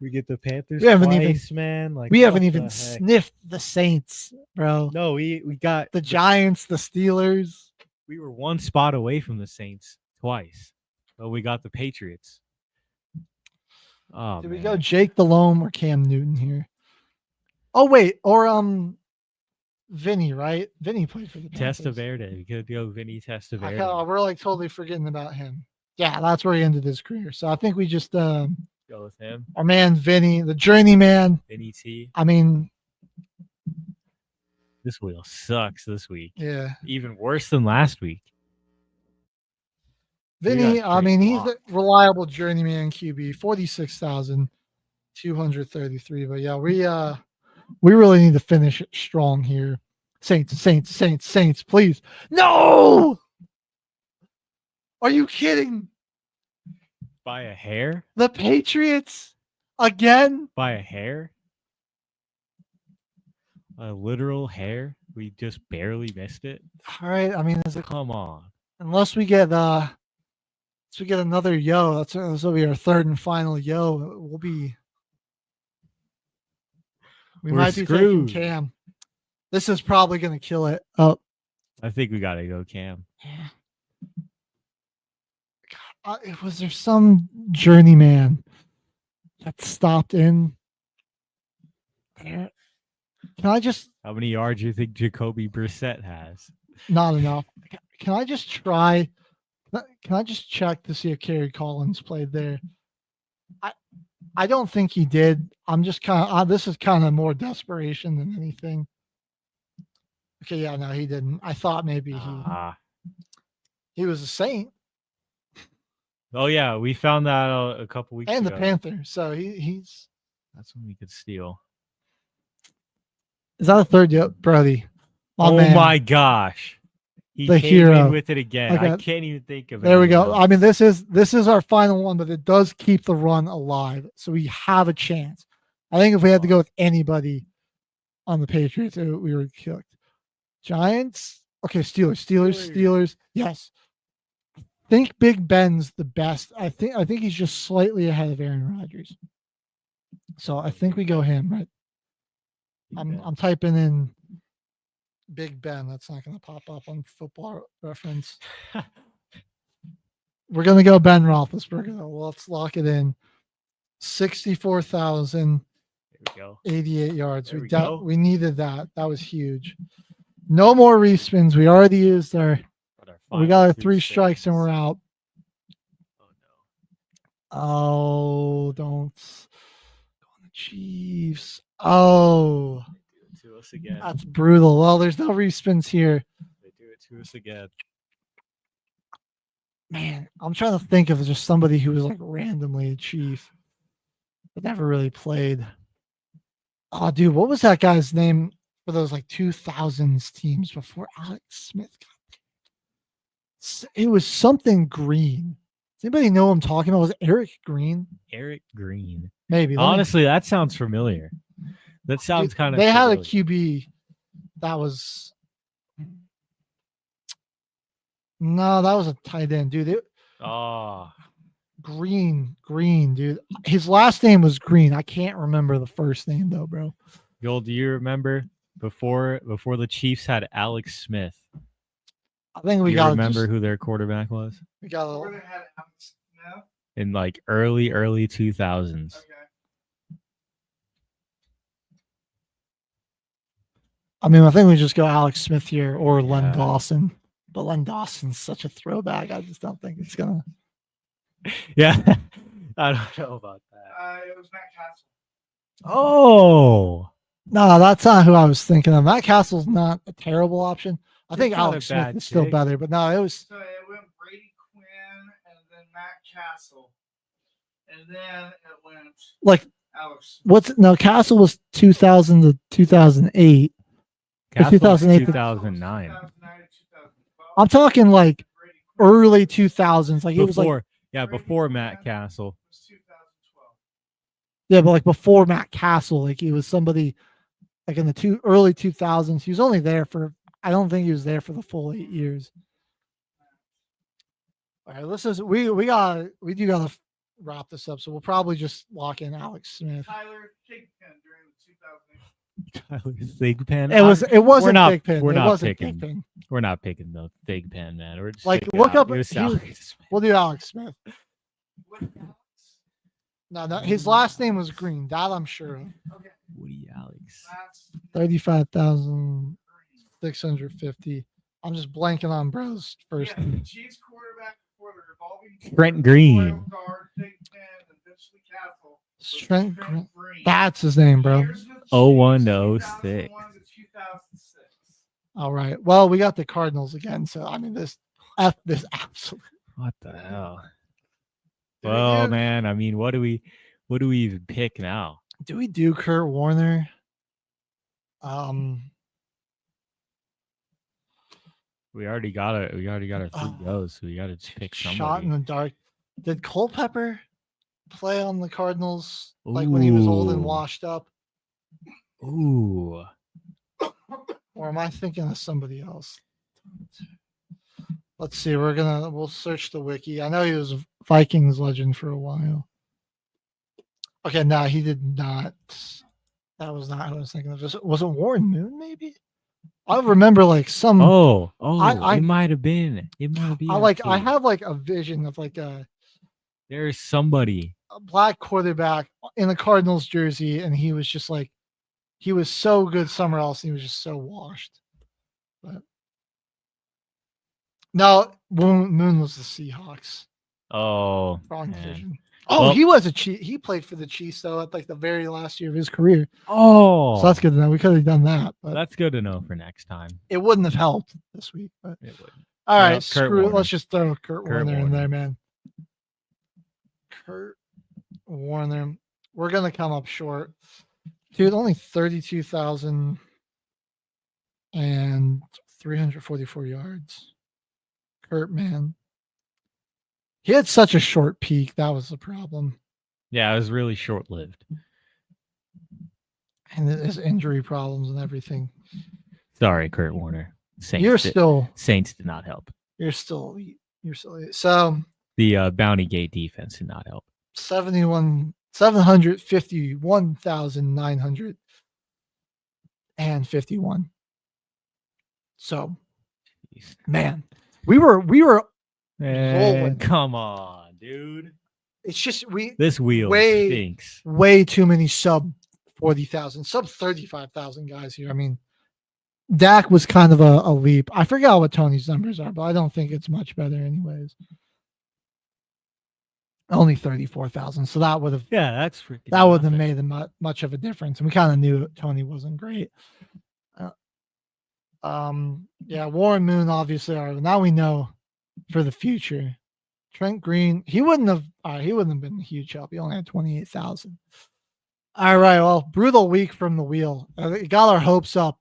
We get the Panthers We haven't twice, even, man. Like, we haven't what even the heck? sniffed the Saints, bro. No, we got The Giants, the Steelers. we were one spot away from the Saints twice, but we got the Patriots. Oh, Did we man. go Jake Delhomme or Cam Newton here? Oh wait, or Vinny, right? Vinny played for the Panthers. Testaverde? We could go Vinny Testaverde. We're like totally forgetting about him. Yeah, that's where he ended his career. So I think we just Go with him. our man Vinny, the journeyman. Vinny T. I mean, This wheel sucks this week. yeah. Even worse than last week. Vinny, got he's straight a reliable journeyman QB, 46,233. But yeah, we really need to finish it strong here. Saints, please. No! Are you kidding? By a hair? The Patriots again? By a hair? A literal hair? We just barely missed it. All right. I mean, Come on. unless we get another yo, this will be our third and final yo. We We're might be screwed. taking Cam. This is probably going to kill it. Oh, I think we gotta go Cam. was there some journeyman that stopped in there? Can I just How many yards do you think Jacoby Brissett has? not enough? Can I just try? Can I just check to see if Kerry Collins played there? I don't think he did. I'm just kind of this is kind of more desperation than anything. Okay, yeah, no, he didn't. I thought maybe he was a Saint Oh yeah, we found that a couple weeks and ago. the Panther, so he's. That's when we could steal. Is that a third? Yep, Brody. Oh man. my gosh. He The came hero. in with it again. Okay. I can't even think of it. There we go. I mean, this is our final one, but it does keep the run alive, so we have a chance. I think if we had to go with anybody on the Patriots, we were cooked. Giants. Okay, Steelers. Yes. I think Big Ben's the best. I think he's just slightly ahead of Aaron Rodgers. So I think we go him, right? I'm typing in Big Ben. That's not going to pop up on Football Reference. We're going to go Ben Roethlisberger, though. Well, let's lock it in. 64,088 yards. We needed that. That was huge. No more respins. We already used we got our 3 strikes and we're out. Oh, don't go on the Chiefs. Oh, to us again. that's brutal. Well, there's no respins here. They do it to us again. Man, I'm trying to think of just somebody who was like randomly a Chief, but never really played. Oh, dude, what was that guy's name for those like 2000s teams before Alex Smith got there? It was something Green. Does anybody know what I'm talking about? Was it Eric Green? Eric Green. Maybe. Honestly, that sounds familiar. That sounds kind of. They had a familiar. QB that was. No, that was a tight end, dude. Green, dude. His last name was Green. I can't remember the first name though, bro. Joel, do you remember before the Chiefs had Alex Smith? I think we do you got remember who their quarterback was? We got in like early 2000s. Okay. I mean, I think we just go Alex Smith here or Len Dawson, but Len Dawson's such a throwback. I just don't think it's gonna. Yeah, I don't know about that. It was Matt Castle. Oh no, that's not who I was thinking of. Matt Castle's not a terrible option. I think It's not Alex a bad Smith is still pick. better, but no, it was. So it went Brady Quinn and then Matt Castle. And then it went Like Alex. Castle was 2000 to 2008. Castle 2008 was 2009. I'm talking like early 2000s. Like it was like before Matt Castle. yeah, but like before Matt Castle, like he was somebody like in the early 2000s. He was only there for. I don't think he was there for the full 8 years. All right, we do gotta wrap this up, so we'll probably just lock in Alex Smith. Tyler Thigpen during the 2008. Tyler Thigpen. It wasn't We're not. Thigpen. We're It not wasn't picking. Thigpen. We're not picking the Thigpen, man. We're just Like picking look up. it was Alex Smith. We'll do Alex Smith. No, his last name was Green. That I'm sure of. Okay. Woody Alex. 35,650. I'm just blanking on bro's first name. Chiefs quarterback for the revolving Trent Green. Trent Green. That's his name, bro. 01 to 06. All right. Well, we got the Cardinals again, so I mean this absolute. What the hell? Well, man, I mean, what do we even pick now? Do we do Kurt Warner? We already got our 3 goes, so we got to pick somebody. Shot in the dark. Did Culpepper play on the Cardinals like when he was old and washed up? Ooh. Or am I thinking of somebody else? Let's see. We'll search the wiki. I know he was a Vikings legend for a while. Okay, no, he did not. That was not who I was thinking of. Was it Warren Moon, maybe? I remember like some. It might have been. It might be. I have like a vision of like there's somebody. A black quarterback in the Cardinals jersey, and he was just like, he was so good somewhere else. And he was just so washed. But no, Moon was the Seahawks. Oh, wrong man. division. Oh, he was a Chief. He played for the Chiefs though at like the very last year of his career. Oh, so that's good to know. We could have done that, but that's good to know for next time. It wouldn't have helped this week. But it wouldn't. All right, Kurt screw it. Warner. Let's just throw Kurt Warner in there, man. Kurt Warner. We're gonna come up short, dude. Only 32,000 and 344 yards. Kurt, man. He had such a short peak. That was the problem. Yeah, it was really short-lived. And his injury problems and everything. Sorry, Kurt Warner. Saints did not help. You're still elite. So the Bounty Gate defense did not help. 751,951. So, man, we were rolling. Come on, dude. It's just this wheel stinks. Way too many sub 40,000, sub 35,000 guys here. I mean, Dak was kind of a leap. I forgot what Tony's numbers are, but I don't think it's much better anyways. Only 34,000. So that would have that's freaking that wouldn't have made much of a difference. And we kind of knew Tony wasn't great. Warren Moon obviously now we know for the future. Trent Green, he wouldn't have been a huge help. He only had 28,000. All right, well, brutal week from the wheel. It got our hopes up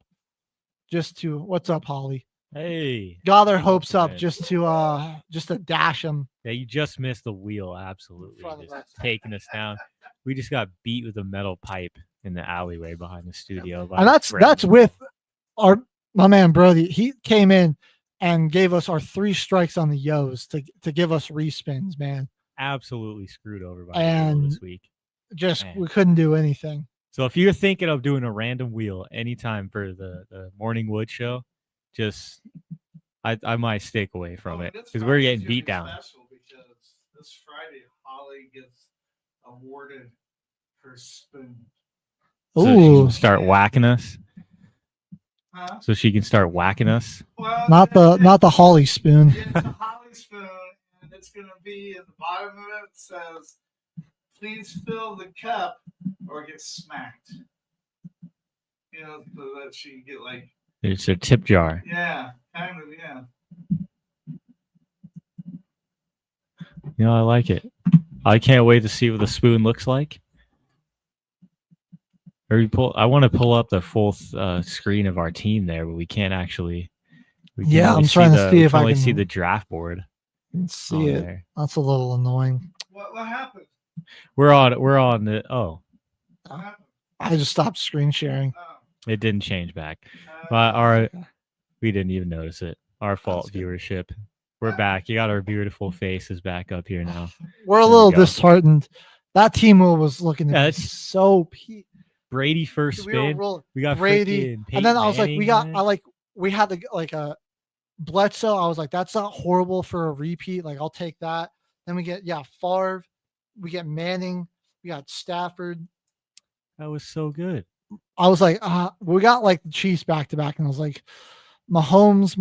what's up, Holly? Hey. Got our hopes up just to dash him. Yeah, you just missed the wheel, absolutely. Just taking us down. We just got beat with a metal pipe in the alleyway behind the studio. And that's with my man Brody. He came in and gave us our 3 strikes on the Yo's to give us respins, man. absolutely screwed over by And the wheel this week. We couldn't do anything. So if you're thinking of doing a random wheel anytime for the Morning Wood show, just I might stick away from it because we're getting beat down. Because this Friday, Holly gets awarded her spoon. So she can start whacking us. Huh? So she can start whacking us. Well, Not the Holly spoon. It's a Holly spoon, and it's going to be at the bottom of it. It says, "Please fill the cup or get smacked." You know, so that she can get like. It's a tip jar. Yeah, kind of. Yeah. You know, I like it. I can't wait to see what the spoon looks like. I want to pull up the full screen of our team there, but we can't actually. I'm trying to see if I can see the draft board. See it. There. That's a little annoying. What happened? We're on the. Oh. I just stopped screen sharing. It didn't change back. We didn't even notice it. Our fault, viewership. We're back. You got our beautiful faces back up here now. We're a little disheartened. That team was looking at so. Brady first spin. We got Brady, and then I was like, we had a Bledsoe. I was like, that's not horrible for a repeat. Like, I'll take that. Then we get Favre. We get Manning. We got Stafford. That was so good. I was like, we got like the Chiefs back to back, and I was like, Mahomes,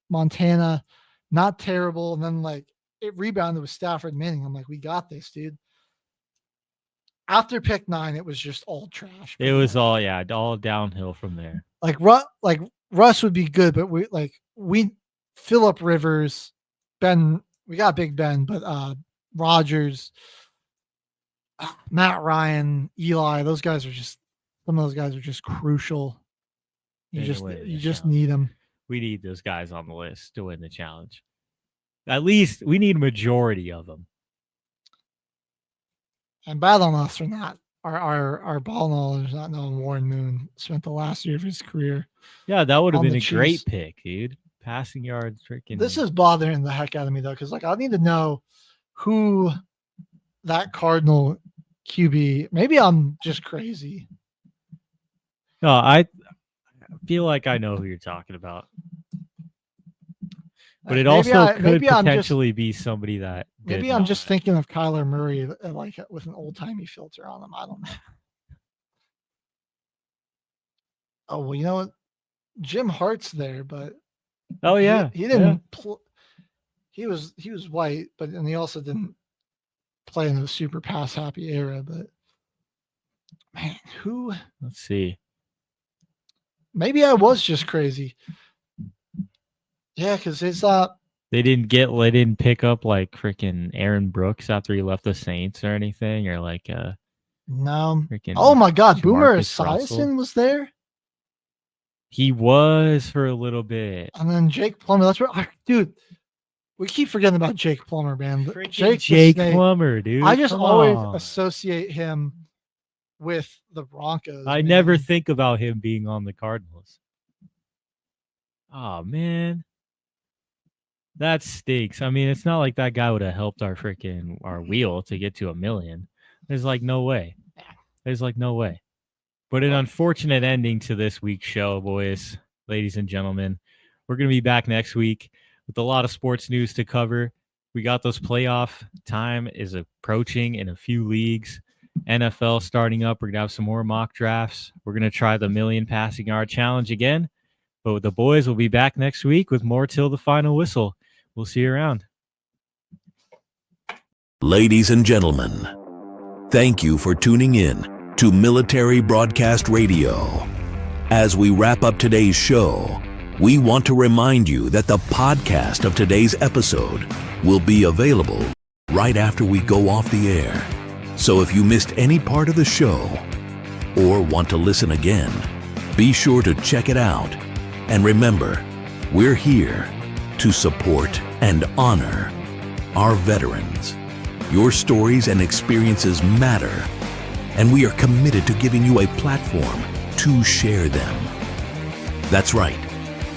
Montana, not terrible. And then like it rebounded with Stafford, Manning. I'm like, we got this, dude. After pick 9, it was just all trash. It was all downhill from there. Like Russ would be good, but we Phillip Rivers, Ben, we got Big Ben, but Rodgers, Matt Ryan, Eli, some of those guys are just crucial. You just need them. We need those guys on the list to win the challenge. At least we need a majority of them. And bad on us for not our ball knowledge, not knowing Warren Moon spent the last year of his career. Yeah, that would have been a great pick, dude. Passing yards, freaking. This is bothering the heck out of me though, because I need to know who that Cardinal QB. Maybe I'm just crazy. No, I feel like I know who you're talking about. But it also could potentially be somebody that. Maybe I'm just thinking of Kyler Murray, like with an old timey filter on him. I don't know. Oh well, you know what? Jim Hart's there, but he didn't. He was white, and he also didn't play in a super pass happy era. But man, who? Let's see. Maybe I was just crazy. Yeah, because it's they didn't pick up like freaking Aaron Brooks after he left the Saints or anything, or like no. Oh my God, Boomer Esiason was there. He was for a little bit, and then Jake Plummer. That's right, dude. We keep forgetting about Jake Plummer, man. Jake Plummer, dude. I just always associate him with the Broncos. I never think about him being on the Cardinals. Oh man. That stinks. I mean, it's not like that guy would have helped our wheel to get to 1 million. There's like no way. But an unfortunate ending to this week's show, boys, ladies and gentlemen. We're going to be back next week with a lot of sports news to cover. We got those playoff time is approaching in a few leagues. NFL starting up. We're going to have some more mock drafts. We're going to try the 1 million passing yard challenge again. But the boys will be back next week with more till the final whistle. We'll see you around. Ladies and gentlemen, thank you for tuning in to Military Broadcast Radio. As we wrap up today's show, we want to remind you that the podcast of today's episode will be available right after we go off the air. So if you missed any part of the show or want to listen again, be sure to check it out. And remember, we're here to support and honor our veterans. Your stories and experiences matter, and we are committed to giving you a platform to share them. That's right.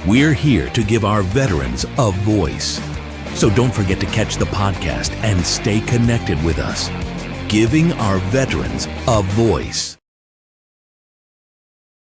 We're here to give our veterans a voice. So don't forget to catch the podcast and stay connected with us, giving our veterans a voice.